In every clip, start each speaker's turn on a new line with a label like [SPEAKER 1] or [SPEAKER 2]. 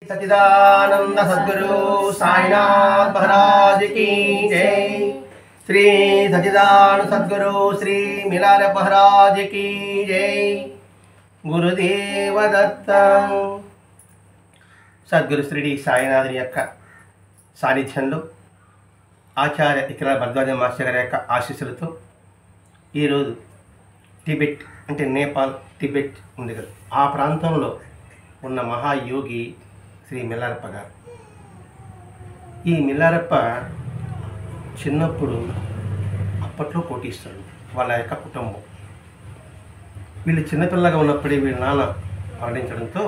[SPEAKER 1] सच्चिदानंद सद्गुरु साईनाथ महाराज की जय। श्री सच्चिदानंद सद्गुरु श्री मिलार महाराज की जय। गुरुदेव दत्त सद्गुरु श्री साईनाथ యొక్క సాన్నిధ్యంలో ఆచార్య ఇకరా భరద్వాజ మాస్టర్ గారి యొక్క ఆశీస్సులతో ఈరోజు టిబెట్ అంటే నేపాల్ టిబెట్ ఉంది కదా, ఆ ప్రాంతంలో ఉన్న మహాయోగి శ్రీ మిల్లారప్ప గారు. ఈ మిల్లారప్ప చిన్నప్పుడు అప్పట్లో కోటీశ్వరుడు, వాళ్ళ యొక్క కుటుంబం. వీళ్ళు చిన్నపిల్లగా ఉన్నప్పుడే వీళ్ళ నాన్న మరణించడంతో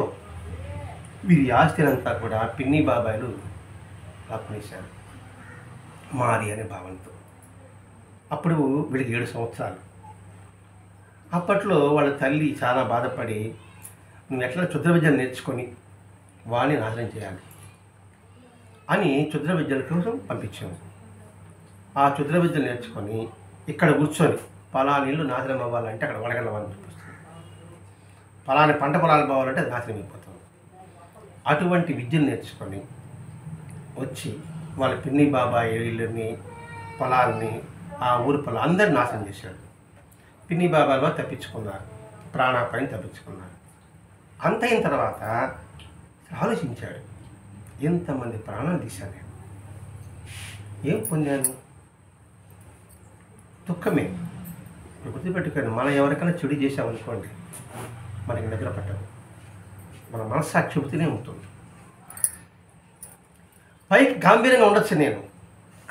[SPEAKER 1] వీరి ఆస్తినంతా కూడా పిన్ని బాబాయిలు లాక్కునేశారు మారి అనే భావంతో. అప్పుడు వీళ్ళకి 7 సంవత్సరాలు. అప్పట్లో వాళ్ళ తల్లి చాలా బాధపడి, నువ్వు ఎట్లా క్షుద్ర విద్యను నేర్చుకొని వాడిని నాశనం చేయాలి అని క్షుద్ర విద్యల కోసం పంపించాము. ఆ క్షుద్ర విద్యలు నేర్చుకొని ఇక్కడ కూర్చొని పలానా నీళ్ళు నాశనం అవ్వాలంటే అక్కడ వడగలవాలని చూపిస్తుంది, పలాని పంట పొలాలు పోవాలంటే అది నాశనం అయిపోతుంది. అటువంటి విద్యను నేర్చుకొని వచ్చి వాళ్ళ పిన్ని బాబాయ్ ఇళ్ళని పొలాలని ఆ ఊరి పొలాలు అందరినీ నాశనం చేశాడు. పిన్ని బాబాయ్ వారు తప్పించుకున్నారు, ప్రాణాపాయం తప్పించుకున్నారు. అంత అయిన తర్వాత ఆలోచించాడు, ఎంతమంది ప్రాణాలు తీశాను నేను, ఏం పొందాను? దుఃఖమే. ఇప్పుడు గుర్తుపెట్టుకోండి, మనం ఎవరికైనా చెడు చేసామనుకోండి మనకి నిద్ర పట్టదు, మన మనస్సాక్షి చెబుతూనే ఉంటుంది. పైకి గంభీరంగా ఉండొచ్చు నేను,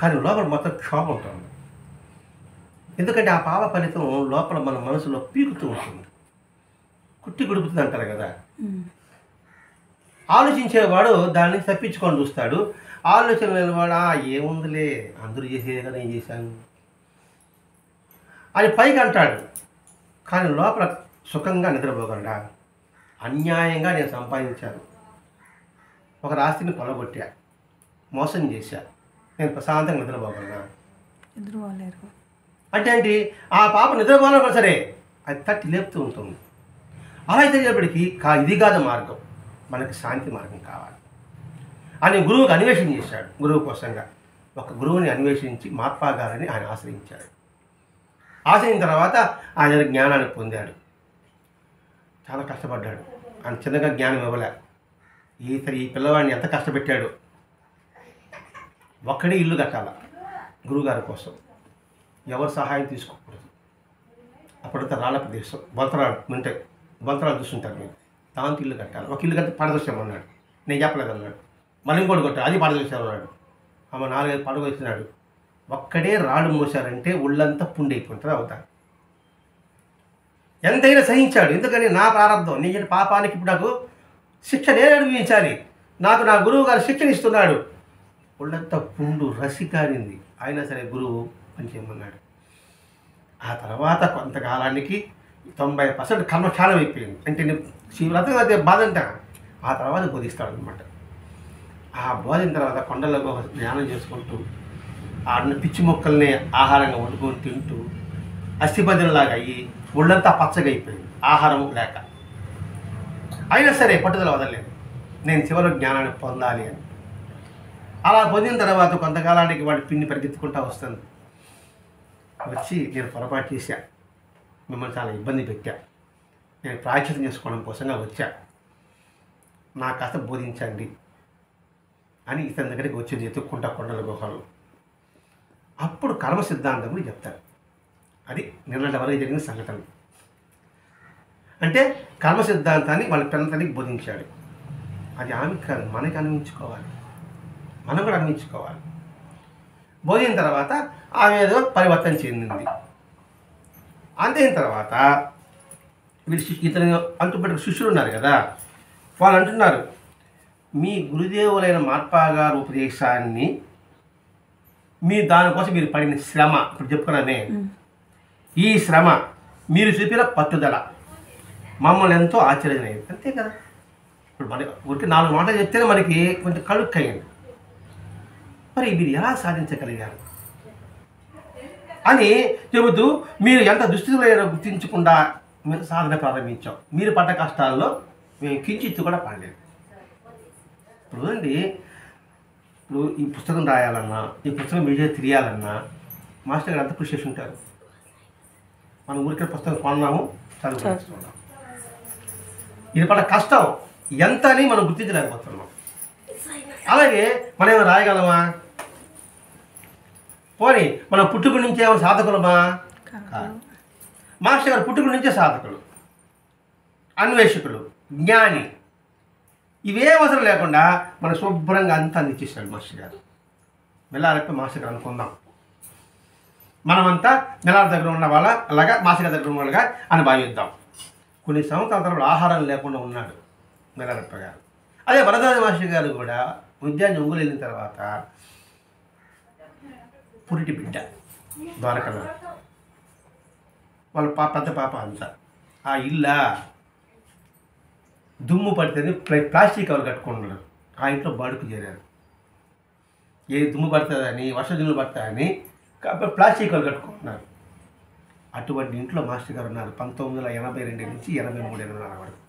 [SPEAKER 1] కానీ లోపల మొత్తం క్షోభం ఉంటుంది. ఎందుకంటే ఆ పాప ఫలితం లోపల మన మనసులో పీకుతూ ఉంటుంది, కుట్టి గుడుపుతుంది అంటారు కదా. ఆలోచించేవాడు దాన్ని తప్పించుకొని చూస్తాడు, ఆలోచన లేనివాడు ఏముందిలే అందరూ చేసేది కదా ఏం చేశాను అని పైకి అంటాడు, కానీ లోపల సుఖంగా నిద్రపోగలడా? అన్యాయంగా నేను సంపాదించాను, ఒక ఆస్తిని కొలగొట్టా, మోసం చేశా, నేను ప్రశాంతంగా నిద్రపోగలనా?
[SPEAKER 2] నిద్రపోలేరు.
[SPEAKER 1] అంటే ఏంటి? ఆ పాప నిద్రపోవాలన్నా సరే అది తట్టి లేపుతూ ఉంటుంది. అలా తెలియప్పటికీ ఇది కాదు మార్గం, మనకి శాంతి మార్గం కావాలి అని గురువుకి అన్వేషణ చేశాడు. గురువు కోసంగా ఒక గురువుని అన్వేషించి మహాత్మా గారిని ఆయన ఆశ్రయించాడు. ఆశ్రయించిన తర్వాత ఆయన జ్ఞానాన్ని పొందాడు. చాలా కష్టపడ్డాడు, ఆయన చిన్నగా జ్ఞానం ఇవ్వలే. ఈ పిల్లవాడిని ఎంత కష్టపెట్టాడు. ఒక్కడే ఇల్లు కట్టాల గురువుగారి కోసం, ఎవరు సహాయం తీసుకోకూడదు. అప్పుడంతా రాళ్ళ ప్రదేశం, బొంతరాలు ఉంటాయి, బొంతరాలు చూస్తుంటారు మీరు, దాంతో ఇల్లు కట్టాలి. ఒక ఇల్లు కట్టి పడదోసామన్నాడు, నేను చెప్పలేదు అన్నాడు. మళ్ళీ ఇంకోటి కొట్టాడు, అది పడదోసామన్నాడు. ఆమె 4-5 పడగ వచ్చినాడు. ఒక్కడే రాళ్ళు మోసారంటే ఒళ్ళంతా పుండైపోతుంది అవుతాడు. ఎంతైనా సహించాడు, ఎందుకని నా ప్రారంభం, నేను పాపానికి ఇప్పుడు నాకు శిక్ష నేను అనుభవించాలి, నాకు నా గురువు గారు శిక్షణ ఇస్తున్నాడు. ఒళ్ళంతా పుండు రసికారింది, అయినా సరే గురువు పనిచేయమన్నాడు. ఆ తర్వాత కొంతకాలానికి 90% కర్మక్షాళం అయిపోయింది. అంటే శివరథం అదే బాధ అంట. ఆ తర్వాత బోధిస్తాడు అనమాట. ఆ బోధిన తర్వాత కొండల్లో ధ్యానం చేసుకుంటూ ఆడిన పిచ్చి మొక్కల్ని ఆహారంగా వండుకొని తింటూ అస్థిపంజరంలాగా అయ్యి ఒళ్ళంతా పచ్చగా అయిపోయింది, ఆహారం లేక. అయినా సరే పట్టుదల వదలలేదు, నేను చివరి జ్ఞానాన్ని పొందాలి అని. అలా పొందిన తర్వాత కొంతకాలానికి వాడి పిన్ని పరిగెత్తుకుంటూ వస్తుంది. వచ్చి నేను పొరపాటు చేశా, మిమ్మల్ని చాలా ఇబ్బంది పెట్టా, నేను ప్రాయశ్చిత్తం చేసుకోవడం కోసంగా వచ్చా, నా కాస్త బోధించండి అని ఇతని దగ్గరికి వచ్చి ఎత్తుక్కుంటా కొండల గుహలు. అప్పుడు కర్మ సిద్ధాంతం కూడా చెప్తారు. అది నిన్నటి వరకు జరిగిన సంఘటన. అంటే కర్మ సిద్ధాంతాన్ని వాళ్ళ పిల్లలకి బోధించాడు. అది ఆమె కాదు, మనకి అన్వించుకోవాలి, మనం కూడా అన్వించుకోవాలి. బోధిన తర్వాత ఆమె ఏదో పరివర్తన చెందింది. అంతైన తర్వాత వీళ్ళు ఇతని అంటుపట్టిన శిష్యులు ఉన్నారు కదా, వాళ్ళు అంటున్నారు, మీ గురుదేవులైన మహాత్మా గారు ఉపదేశాన్ని దానికోసం మీరు పడిన శ్రమ, ఇప్పుడు చెప్పుకున్నానే, ఈ శ్రమ మీరు చూపిన పట్టుదల మమ్మల్ని ఎంతో ఆశ్చర్యమైంది. అంతే కదా, ఇప్పుడు మన ఊరికి 4 మాటలు చెప్తేనే మనకి కొంచెం కలుక్కయ్యింది. మరి మీరు ఎలా సాధించగలిగారు అని చెబుతూ, మీరు ఎంత దుస్థితులైనా గుర్తించకుండా మీరు సాధన ప్రారంభించాం, మీరు పడ్డ కష్టాల్లో మేము కించిత్తు కూడా పడలేదు. ఇప్పుడు అండి, ఇప్పుడు ఈ పుస్తకం రాయాలన్నా, ఈ పుస్తకం మీడియా తిరియాలన్నా మాస్టర్ గారు అంత కృషి చేసి ఉంటారు. మనం ఊరికే పుస్తకం కొన్నాము, చదువుకుంటున్నాం. ఇది పడ్డ కష్టం ఎంత అని మనం గుర్తించలేకపోతున్నాం. అలాగే మనం ఏమైనా రాయగలమా? పోనీ మనం పుట్టుక నుంచే ఏమైనా సాధకులమా? కాదు. మాస్టర్ గారు పుట్టుక నుంచే సాధకులు, అన్వేషకులు, జ్ఞాని. ఇవే అవసరం లేకుండా మన శుభ్రంగా అంతా అందించేశాడు మాస్టర్ గారు. మెల్లారెప్ప మాస్టర్ గారు అనుకుందాం. మనమంతా మెల్లారి దగ్గర ఉన్న వాళ్ళ అలాగా మాస్టర్ గారి దగ్గర ఉన్న వాళ్ళగా అని భావిద్దాం. కొన్ని సంవత్సరాల తర్వాత ఆహారం లేకుండా ఉన్నాడు మెల్లారెప్ప గారు. అదే వరదాది మాస్టర్ గారు కూడా ఉద్యాన్ని ఒంగోలు వెళ్ళిన తర్వాత పురిటి బిడ్డ ద్వారకలో వాళ్ళ పెద్ద పాప అంతా ఆ ఇల్లా దుమ్ము పడితేనే ప్లాస్టిక్ కవర్ కట్టుకున్నాడు. ఆ ఇంట్లో బాడుకు చేరారు. ఏ దుమ్ము పడుతుందని, వర్ష దుమ్ము పడుతుందని కాబట్టి ప్లాస్టిక్ కవర్ కట్టుకుంటున్నారు. అటువంటి ఇంట్లో మాస్టర్ గారు ఉన్నారు 1982 నుంచి 83, 84 వరకు.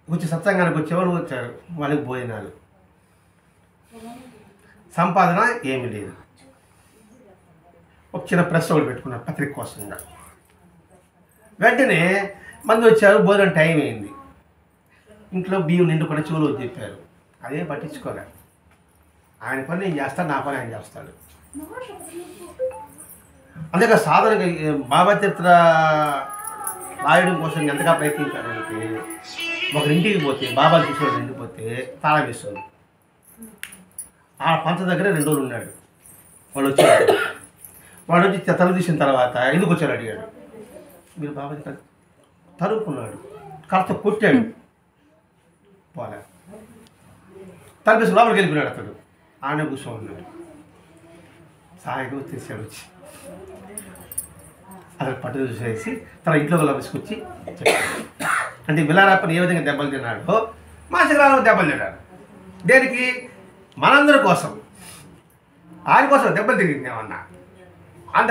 [SPEAKER 1] వచ్చి సత్సంగానికి వచ్చేవాళ్ళు వచ్చారు, వాళ్ళకి భోజనాలు, సంపాదన ఏమీ లేదు. ఒక చిన్న ప్రెస్ ఒకటి పెట్టుకున్నారు పత్రిక కోసంగా. వెంటనే మంది వచ్చారు, భోజనం టైం అయింది. ఇంట్లో బియ్యం నిండుకొని చెవులు చెప్పారు. అదే పట్టించుకోలేదు. ఆయన పని నేను చేస్తాను, నా పని ఆయన చేస్తాడు. అందుకే సాధనగా బాబా చరిత్ర రాయడం కోసం ఎంతగా ప్రయత్నించాడంటే, ఒకరింటికి పోతే బాబా చూసేవాడు ఇంటికి పోతే తాళం వేస్తుంది. ఆ పంచ దగ్గర 2 రోజులు ఉన్నాడు. వాళ్ళు వచ్చారు. వాడు వచ్చి తల తీసిన తర్వాత ఎందుకు వచ్చారు అడిగాడు. మీరు బాబా తరుపుకున్నాడు, కర్త కొట్టాడు. పోలే తలపేసి లోపలికి వెళ్ళిపోయాడు. అతడు ఆయన కూర్చోన్నాడు. సాయంత్రం తీసాడు వచ్చి అతను పట్టు చూసేసి తన ఇంట్లో తీసుకొచ్చి చెప్పాడు. అంటే మిలారప్పని ఏ విధంగా దెబ్బలు తిన్నాడో మాస్టర్ గారు దెబ్బలు తిన్నాడు. దేనికి? మనందరి కోసం, ఆయన కోసం దెబ్బలు తిరిగింది. ఏమన్నా అంత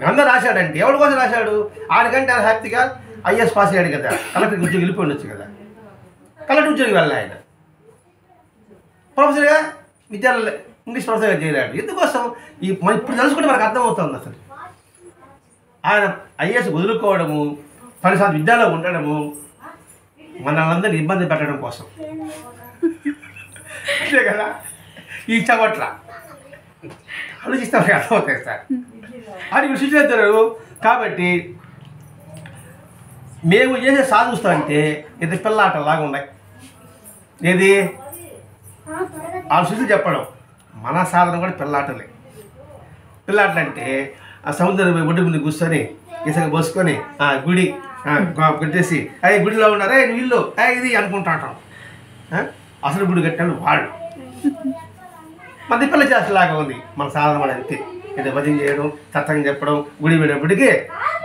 [SPEAKER 1] అందరూ రాశాడంటే ఎవరి కోసం రాశాడు? ఆయనకంటే ఆయన హ్యాపీగా ఐఎస్ పాస్ అయ్యాడు కదా, కలెక్టర్ ఉద్యోగి వెళ్ళిపోయి ఉండొచ్చు కదా. కలెక్టర్ ఉద్యోగి వెళ్ళాలి. ఆయన ప్రొఫెసర్గా విద్యాలయంలో ఇంగ్లీష్ ప్రొఫెసర్గా చేరాడు. ఎందుకోసం? మనం ఇప్పుడు తెలుసుకుంటే మనకు అర్థమవుతుంది. అసలు ఆయన ఐఏఎస్ వదులుకోవడము, 10 సంవత్సరాలు విద్యలో ఉండడము మనల్ని ఇబ్బంది పెట్టడం కోసం. అంతే కదా. ఈ చవట్ల ఆలోచిస్తే మనకి అర్థమవుతాయి సార్. అది సృష్టిస్తారు. కాబట్టి మేము చేసే సాధిస్తామంటే ఇది పిల్లాటలాగా ఉన్నాయి. ఏది ఆ సృష్టి చెప్పడం, మన సాధన కూడా పిల్లాటలే. పిల్లాటలు అంటే ఆ సముద్రం ఒడ్డు ముందు కూర్చొని ఇసుక పోసుకొని గుడి కట్టేసి అదే గుడిలో ఉన్నారే వీళ్ళు ఇది అనుకుంటాం. అసలు గుడి కట్టాడు వాడు. మన పిల్ల చేసేలాగా ఉంది మన సాధన కూడా. అంతే. ఇది భజన చేయడం, సత్సంగం చెప్పడం, గుడి వెళ్ళేప్పటికీ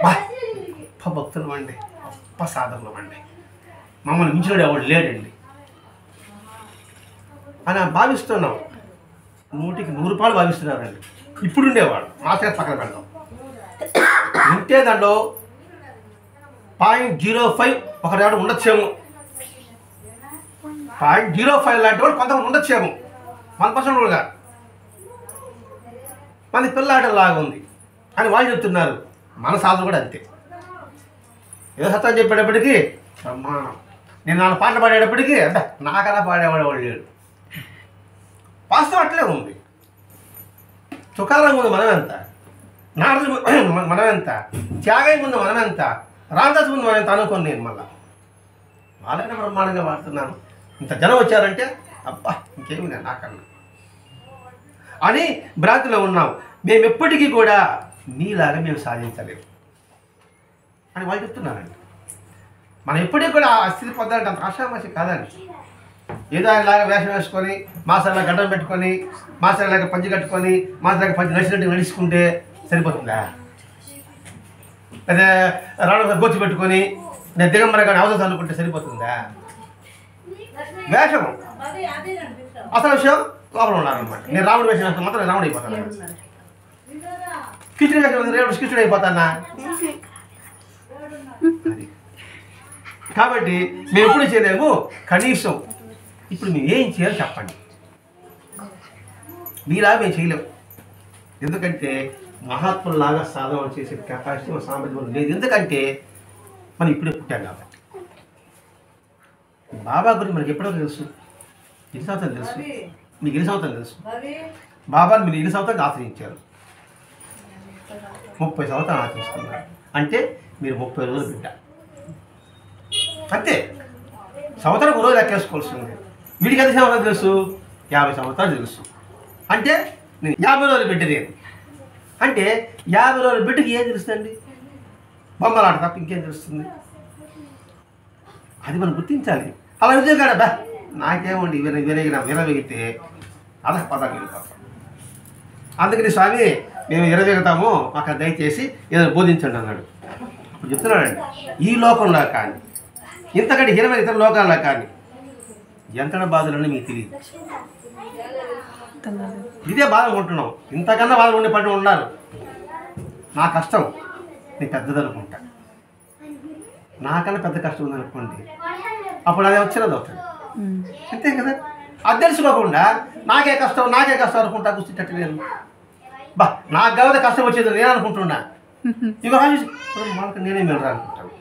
[SPEAKER 1] గొప్ప భక్తులు అండి, గొప్ప సాధనలు అండి, మమ్మల్ని మించినోడు ఎవడు లేడండి అని భావిస్తున్నాం. 100కి 100 రూపాయలు భావిస్తున్నారండి. ఇప్పుడు ఉండేవాడు మాస్టర్ పక్కన పెడతాం ఉంటే దాంట్లో 0.05 ఒకరు ఉండొచ్చేమో. 0.05 లాంటి వాడు కొంతమంది ఉండొచ్చేమో, 1% కూడా. మన పిల్లాటలాగా ఉంది అని వాళ్ళు చెప్తున్నారు. మన సాధన కూడా అంతే. ఏదో సత్యం చెప్పేటప్పటికీ బ్రహ్మాండం. నేను 4 పాటలు పాడేటప్పటికీ అంటే నాకలా పాడేవాడు వాడు లేడు. వాస్తవం అట్లే ఉంది. తుకారాం ముందు మనమెంత, నారదుడు మనమెంత, త్యాగయ్య ముందు మనమెంత, రామదాస్ ముందు మనమెంత అనుకోను నేను. మళ్ళా వాళ్ళకైనా బ్రహ్మాండంగా వాడుతున్నాను. ఇంత జనం వచ్చారంటే అబ్బా ఇంకేమి నేను నాకన్నా అని భ్రాంతిలో ఉన్నాం. మేము ఎప్పటికీ కూడా మీలాగా మేము సాధించలేము అని వాళ్ళు చెప్తున్నారండి. మనం ఎప్పటికీ కూడా ఆ స్థితి పొందాలంటే అంత ఆషామాషి కాదండి. ఏదో ఆయనలాగా వేషం వేసుకొని, మాస్టర్లా గడ్డం పెట్టుకొని, మాస్టర్లాగా పంచి కట్టుకొని, మాస్టర్లాగా పంచి నడిచినట్టు నడుచుకుంటే సరిపోతుందా? అదే రావణ గోచి పెట్టుకొని నేను దిగంబర కానీ అవసరం అనుకుంటే సరిపోతుందా? వేషము అసలు విషయం లోపల ఉన్నారనమాట. నేను రాముడు వేషం వేస్తాను మాత్రం నేను రాముడు అయిపోతాను. కిచుడు వేషం రేపు కిచుడు అయిపోతానా? కాబట్టి మేము ఎప్పుడు చేయలేము. కనీసం ఇప్పుడు మేము ఏం చేయాలో చెప్పండి. మీలా మేము చేయలేము. ఎందుకంటే మహాత్ములాగా సాధన చేసే కెపాసిటీ సామర్థ్యం లేదు. ఎందుకంటే మనం ఇప్పుడే పుట్టాం కాబట్టి. బాబా గురించి మనకి ఎప్పుడో తెలుసు, ఎన్ని సంవత్సరాలు తెలుసు, మీకు ఎన్ని సంవత్సరాలు తెలుసు? బాబాని మీరు ఎన్ని సంవత్సరాలు ఆశ్రయించారు? 30 సంవత్సరాలు ఆశ్రయిస్తున్నారు. అంటే మీరు 30 రోజులు బిడ్డ అంతే. సంవత్సరం ఒక రోజు లెక్కేసుకోవాల్సింది. వీడికి ఎంత సంవత్సరాలు తెలుసు? 50 సంవత్సరాలు తెలుసు. అంటే నేను 50 రోజులు బిడ్డ నేను. అంటే 50 రోజుల బిడ్డకి ఏం తెలుస్తుందండి? బొమ్మలాట తప్ప ఇంకేం తెలుస్తుంది? అది మనం గుర్తించాలి. అలా నిజంగా బా నాకేమండి విరవేగితే అలా పదాలు వెళ్ళిపోతాం. అందుకని స్వామి మేము విరవేగుతాము, మాకు దయచేసి ఏదైనా బోధించండి అన్నాడు. అప్పుడు చెప్తున్నాడండి, ఈ లోకంలో కానీ ఇంతకంటే 20 ఇతర లోకాల్లో కానీ ఎంత బాధలని మీకు తెలియదు. ఇదే బాధ ఉంటున్నాం. ఇంతకన్నా బాధలు ఉండే పడి ఉన్నారు. నా కష్టం నేను పెద్దదనుకుంటా, నాకన్నా పెద్ద కష్టం ఉందనుకోండి, అప్పుడు అదే వచ్చినది అవుతుంది. అంతే కదా. అది తెలుసుకోకుండా నాకే కష్టం అనుకుంటా కూర్చుంటట్టు నేను బా నాకు కాబట్టి కష్టం వచ్చేది నేను అనుకుంటున్నా. ఇక వాళ్ళకి నేనే వెళ్ళరా అనుకుంటాను.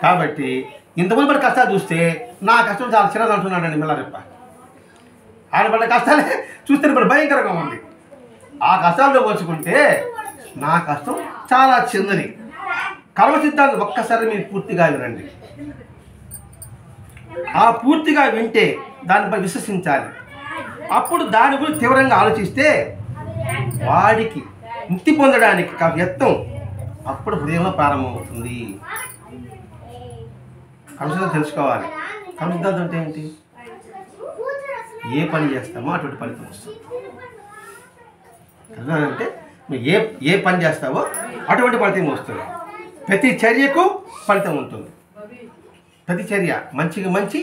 [SPEAKER 1] కాబట్టి ఇంతమంది పడి కష్టాలు చూస్తే నా కష్టం చాలా చిన్నది అంటున్నాడండి మిల్లారెప్ప. ఆయన పడ్డ కష్టాలే చూస్తే ఇప్పుడు భయంకరంగా ఉంది. ఆ కష్టాలతో పోల్చుకుంటే నా కష్టం చాలా చిన్నది. కర్మ సిద్ధాంతం ఒక్కసారి మీరు పూర్తిగా వినండి. ఆ పూర్తిగా వింటే దానిపై విశ్వసించాలి. అప్పుడు దాని గురించి తీవ్రంగా ఆలోచిస్తే వాడికి ముక్తి పొందడానికి యత్నం అప్పుడు హృదయంలో ప్రారంభమవుతుంది. కర్మసిద్ధాంతం తెలుసుకోవాలి. కర్మసిద్ధాంతం అంటే ఏంటి? ఏ పని చేస్తామో అటువంటి ఫలితం వస్తుంది. అంటే నువ్వు ఏ పని చేస్తావో అటువంటి ఫలితం వస్తుంది. ప్రతి చర్యకు ఫలితం ఉంటుంది. ప్రతి చర్య మంచికి మంచి,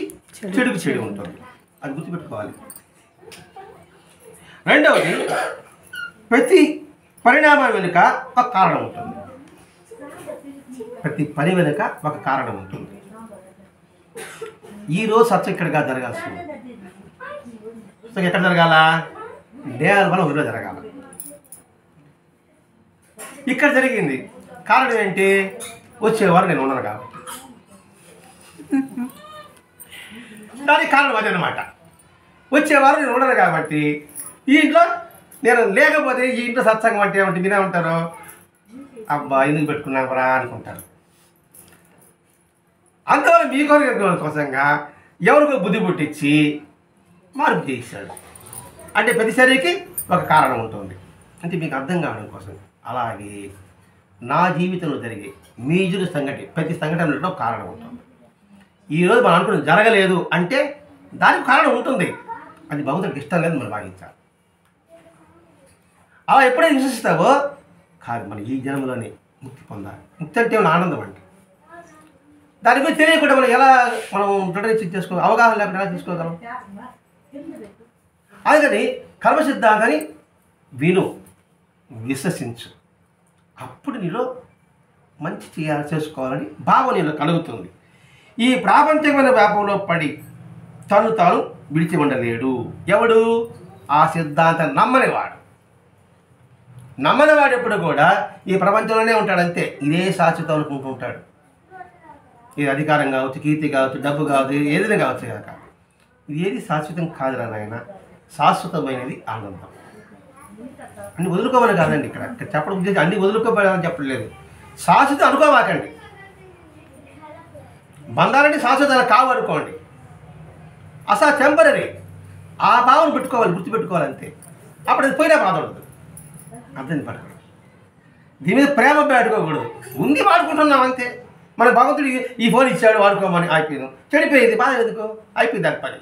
[SPEAKER 1] చెడుకు చెడు ఉంటుంది. అది గుర్తుపెట్టుకోవాలి. రెండవది, ప్రతి పరిణామం వెనుక ఒక కారణం ఉంటుంది. ప్రతి పని వెనుక ఒక కారణం ఉంటుంది. ఈరోజు సత్యం ఇక్కడిగా జరగాల్సింది. సత్యం ఎక్కడ జరగాల? దేవాల వల్ల ఊరిలో జరగాల. ఇక్కడ జరిగింది. కారణం ఏంటి? వచ్చేవారు నేను ఉన్నాను కాబట్టి. దానికి కారణం అదే అనమాట. వచ్చేవారు నేను ఉండను కాబట్టి ఈ ఇంట్లో నేను లేకపోతే ఈ ఇంట్లో సత్సంగం అంటే ఏమంటే మీరే ఉంటారు, అబ్బా ఎందుకు పెట్టుకున్నావరా అనుకుంటారు. అందువల్ల మీ కోసంగా ఎవరికో బుద్ధి పుట్టించి మార్పు చేయిస్తాడు. అంటే ప్రతి చర్యకి ఒక కారణం ఉంటుంది. అంటే మీకు అర్థం కావడం కోసం. అలాగే నా జీవితంలో జరిగే మేజర్ ప్రతి సంఘటనలో ఒక కారణం ఉంటుంది. ఈరోజు మనం అనుకున్నది జరగలేదు అంటే దానికి కారణం ఉంటుంది. అది భగవంతుడికి ఇష్టం లేదు, మనం భావించాలి. అలా ఎప్పుడైతే విశ్వసిస్తావో కాదు మనం ఈ జన్మలోనే ముక్తి పొందాలి. ముక్తి అంటే ఆనందం అంటే దాని గురించి తెలియకుండా మనం దృఢ చేసుకో అవగాహన లేకుండా ఎలా తీసుకోగలం? అందుకని కర్మ సిద్ధాంతాన్ని విను, విశ్వసించు. అప్పుడు నీలో మంచి చేసుకోవాలని భావం నీలో కలుగుతుంది. ఈ ప్రాపంచికమైన వ్యాపంలో పడి తాను విడిచి ఉండలేడు. ఎవడు? ఆ సిద్ధాంతం నమ్మనివాడు. నమ్మనివాడు ఎప్పుడు కూడా ఈ ప్రపంచంలోనే ఉంటాడంతే. ఇదే శాశ్వతం అనుకుంటూ ఉంటాడు. ఇది అధికారం కావచ్చు, కీర్తి కావచ్చు, డబ్బు కావచ్చు, ఏదైనా కావచ్చు కాక. ఇది ఏది శాశ్వతం కాదురా నాయన. శాశ్వతమైనది ఆనందం. అన్ని వదులుకోమని కాదండి ఇక్కడ చెప్పడం ఉద్దేశం. అన్ని వదులుకోబడాలని చెప్పలేదు. శాశ్వతం అనుకోవాకండి. బంధాలంటే శాశ్వతాలు కావు అనుకోండి. అసలు టెంపరీ. ఆ భావన పెట్టుకోవాలి, గుర్తుపెట్టుకోవాలి అంతే. అప్పుడు అది పోయినా బాధ ఉండదు. అర్థం పడకూడదు. దీని మీద ప్రేమ పెట్టుకోకూడదు. ఉంది వాడుకుంటున్నాం అంతే. మన భగవంతుడు ఈ ఫోన్ ఇచ్చాడు వాడుకోమని అయిపోయింది, చెడిపోయింది, బాధ ఎందుకు? అయిపోయింది దాని పని.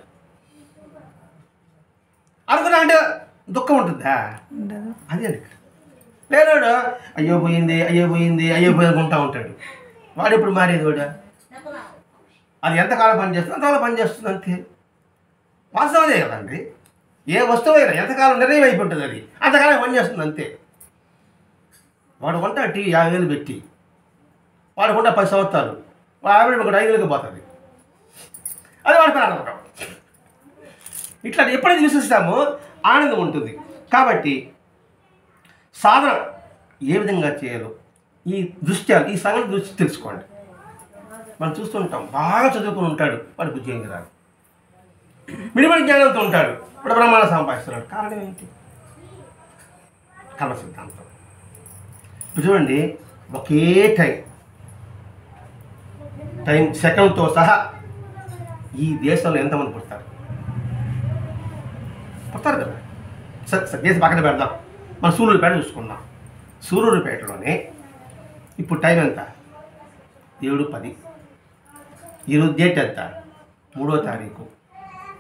[SPEAKER 1] అనుకున్నా అంటే దుఃఖం ఉంటుందా? అదే అండి. లేనాడు అయ్యో పోయింది అనుకుంటా ఉంటాడు. వాడు ఎప్పుడు మారేది? వాడు అది ఎంతకాలం పనిచేస్తుంది అంతకాలం పనిచేస్తుంది అంతే. వాస్తవం అదే కదండి. ఏ వస్తువు అయినా ఎంతకాలం నిర్ణయం అయిపోతుంది, అది అంతకాలం పనిచేస్తుంది అంతే. వాడు కొంట 50,000 పెట్టి వాడు కొంట 10 సంవత్సరాలు ఆవిడ ఒక 5 పోతుంది, అది వాడి ప్రారంభం. ఇట్లా ఎప్పుడైతే విశ్వసిస్తామో ఆనందం ఉంటుంది. కాబట్టి సాధన ఏ విధంగా చేయాలో ఈ దృశ్యాలు, ఈ సంగతి దృష్టి తెలుసుకోండి. మనం చూస్తుంటాం, బాగా చదువుకుని ఉంటాడు, వాడికి ఉద్యోగం రాదు. మిడిమిడి జ్ఞానంతో ఉంటాడు, ఇప్పుడు బ్రహ్మాండ సంపాదిస్తున్నాడు. కారణం ఏంటి? కర్మ సిద్ధాంతం. ఇప్పుడు చూడండి, ఒకే టైం సెకండ్తో సహా ఈ దేశంలో ఎంతమంది పుడతారు కదా. దేశం పక్కన పెడదాం, మన సూళ్ళూరుపేట చూసుకుందాం. సూళ్ళూరుపేటలోనే ఇప్పుడు టైం ఎంత? 7:10. ఈరోజు డేట్ ఎంత? 3వ తారీఖు,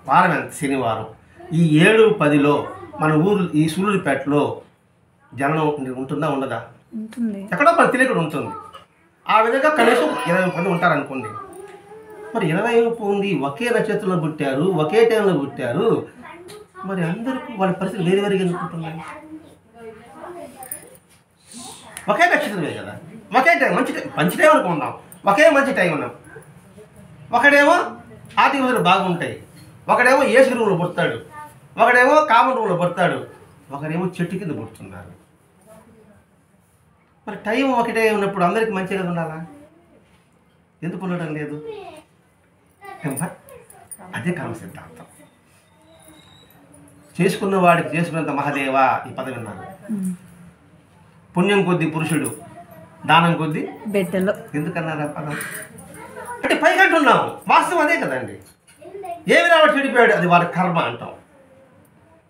[SPEAKER 1] వారం ఎంత? శనివారం. ఈ 7:10లో మన ఊరు ఈ సూళ్ళూరుపేటలో జనం ఉంటుందా ఉండదా? ఎక్కడో మన తెలియకుండా ఉంటుంది. ఆ విధంగా కనీసం 20 మంది ఉంటారనుకోండి. మరి 20 మంది ఒకే నక్షత్రంలో పుట్టారు, ఒకే టైంలో పుట్టారు, మరి అందరికీ వాళ్ళ పరిస్థితి వేరే వేరేగా ఎందుకుంటున్నాయి? ఒకే నక్షత్రమే కదా, ఒకే టైం, మంచి టైం అనుకుందాం, ఒకే మంచి టైం ఉన్నాం. ఒకడేమో ఆర్థిక వసతులు బాగుంటాయి, ఒకడేమో ఏసీ రూమ్లో పుడతాడు, ఒకడేమో కామన్ రూమ్లో పుడతాడు, ఒకడేమో చెట్టు కింద పుడుతున్నారు. మరి టైం ఒకటే ఉన్నప్పుడు అందరికీ మంచిగా ఉండాలా? ఎందుకు ఉండడం లేదు? అదే కర్మ సిద్ధాంతం. చేసుకున్న వాడికి చేసుకున్నంత మహాదేవా ఈ పదం విన్నారు. పుణ్యం కొద్ది పురుషుడు, దానం కొద్ది బిడ్డలు. ఎందుకన్నారు ఆ పదం? అంటే పైకంటున్నాము, వాస్తవం అదే కదండి. ఏమి రావాడు చెడిపోయాడు, అది వాడి కర్మ అంటాం.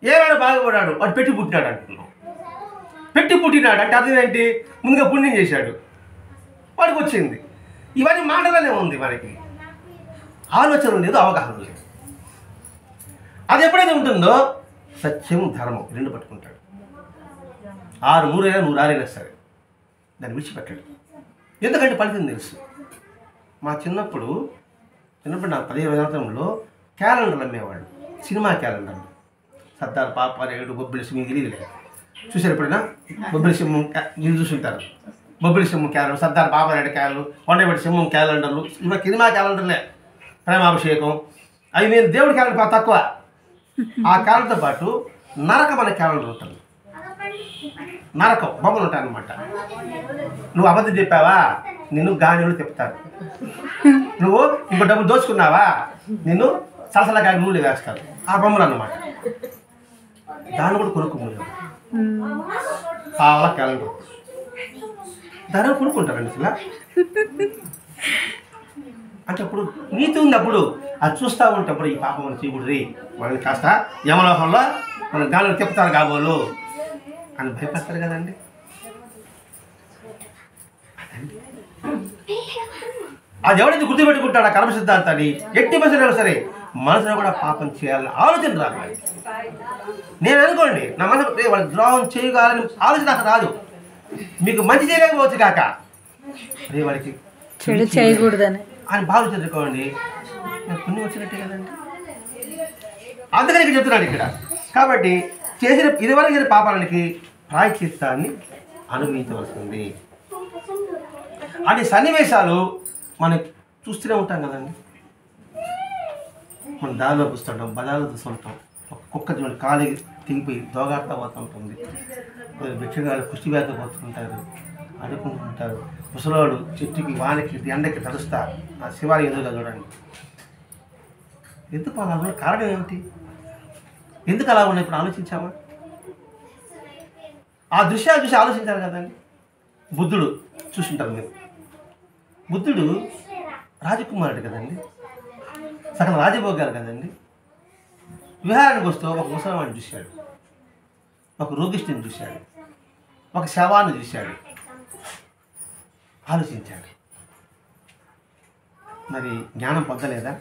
[SPEAKER 1] ఏనాడు బాగుపడాడు, వాడు పెట్టి పుట్టినాడు అంటున్నాం. పెట్టి పుట్టినాడు అంటే అర్థం ఏంటి? ముందుగా పుణ్యం చేశాడు, వాడికి వచ్చింది. ఇవన్నీ మాటలనే ఉంది, మనకి ఆలోచన లేదు, అవగాహన లేదు. అది ఎప్పుడైతే ఉంటుందో సత్యం ధర్మం 2 పట్టుకుంటాడు. 6 3 100 6 సరే దాన్ని విడిచిపెట్టాడు. ఎందుకంటే ఫలితం తెలుసు. మా చిన్నప్పుడు నా 15వ సంవత్సరంలో క్యాలెండర్లు అమ్మేవాళ్ళు, సినిమా క్యాలెండర్లు. సర్దార్ పాపారాయుడు, బొబ్బిలి సింహం, తెలియదులే. చూసారు ఎప్పుడైనా? బొబ్బిలి సింహం మీరు చూసుంటారు. బొబ్బిలి సింహం క్యాలెండర్, సర్దార్ పాపారాయుడు క్యాలెండర్, కొండపేట సింహం క్యాలెండర్లు, ఇవి సినిమా క్యాలెండర్లే. ప్రేమాభిషేకం అవి మీరు దేవుడి క్యాలెండర్ తక్కువ. ఆ క్యాలెండర్తో పాటు నరకం అనే క్యాలెండర్ ఉంటుంది. నరకం బొమ్మలు ఉంటాయి అన్నమాట. నువ్వు అబద్ధం చెప్పావా, నిన్ను గానిలో తిప్పుతారు. నువ్వు ఇంకో డబ్బులు దోచుకున్నావా, నిన్ను సలసలకాయ నూనె వేస్తారు. ఆ బొమ్మలు అన్నమాట. దాన్ని కూడా కొనుక్కుంటారు. పావలా క్యాలెండర్ దాన్ని కొనుక్కుంటారండి అసలు. అంటే అప్పుడు నీతి ఉంది. అప్పుడు అది చూస్తూ ఉంటప్పుడు ఈ పాపం మన చీకుడు రీ వాళ్ళని కాస్త యమలోకంలో మన గాలిలో తిప్పుతారు కాబోలు అని భయపడతారు కదండి. అది ఎవరైతే గుర్తుపెట్టుకుంటాడు ఆ కర్మ సిద్ధాంతాన్ని, ఎట్టి పరిస్థితుల్లో సరే మనసులో కూడా పాపం చేయాలని ఆలోచన రాదు. నేను అనుకోండి, నా మనసు వాళ్ళకి ద్రోహం చేయగాలని ఆలోచన నాకు రాదు. మీకు మంచి చేయలేకపోవచ్చు కాక అదే వాడికి చెడు చేయకూడదని అని భావించుకోండి, నాకు పుణ్యం వచ్చినట్టే కదండి. అందుకని ఇక్కడ చెప్తున్నాడు ఇక్కడ. కాబట్టి చేసిన ఇదివరకు చేసిన పాపాలకి ప్రాయశ్చిత్తాన్ని అనుభవించవలసింది. అన్ని సన్నివేశాలు మనం చూస్తూనే ఉంటాం కదండి. మనం దారిలో చూస్తుంటాం, బజార్లో చూస్తుంటాం. ఒక కుక్క చూడండి కాలి తెగిపోయి దోగాడుతూ పోతుంటుంది, భిక్షగాడు కుష్టి బ్యాగ్ పోతుంటారు, అడుక్కుంటుంటారు. ముసలాడు చెట్టుకి వానకి ఎండకి తడుస్తా ఆ శివాలయం ఎదురుగా చూడండి. ఎందుకు అలా ఉన్న కారణం ఏమిటి? ఎందుకు అలా ఉన్నాయి? ఇప్పుడు ఆలోచించామా? ఆ దృశ్యాలు చూసి ఆలోచించారు కదండి. బుద్ధుడు చూసుంటారు మీరు. బుద్ధుడు రాజకుమారుడు కదండి, సకల రాజభోగాలు కదండి. విహారానికి వస్తూ ఒక ముసలివాడిని చూశాడు, ఒక రోగిష్టిని చూశాడు, ఒక శవాన్ని చూశాడు, ఆలోచించాడు. మరి జ్ఞానం పొందలేదా?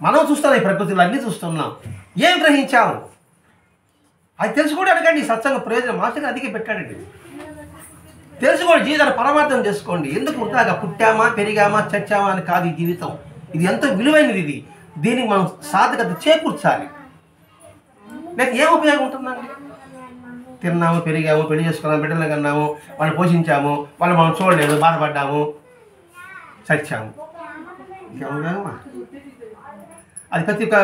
[SPEAKER 1] మనం చూస్తున్నాం, ఈ ప్రకృతిలో అన్నీ చూస్తున్నాం. ఏం గ్రహించాము అది తెలుసుకోవడానికి అడగండి. సత్సంగ ప్రయోజనం మాస్టర్ అదిగే పెట్టాడండి. తెలుసుకోండి, జీవితాన్ని పరమార్థం చేసుకోండి. ఎందుకు ఉంటాగా పుట్టామా, పెరిగామా, చచ్చామా అని కాదు ఈ జీవితం. ఇది ఎంతో విలువైనది. ఇది దీనికి మనం సాధకత చేకూర్చాలి. లేక ఏం ఉపయోగం ఉంటుందండి? తిన్నాము, పెరిగాము, పెళ్లి చేసుకున్నాము, బిడ్డలు కన్నాము, వాళ్ళని పోషించాము, వాళ్ళు మనం చూడలేదు, బాధపడ్డాము, చచ్చాము. ఇంకేమా అది ప్రతి ఒక్క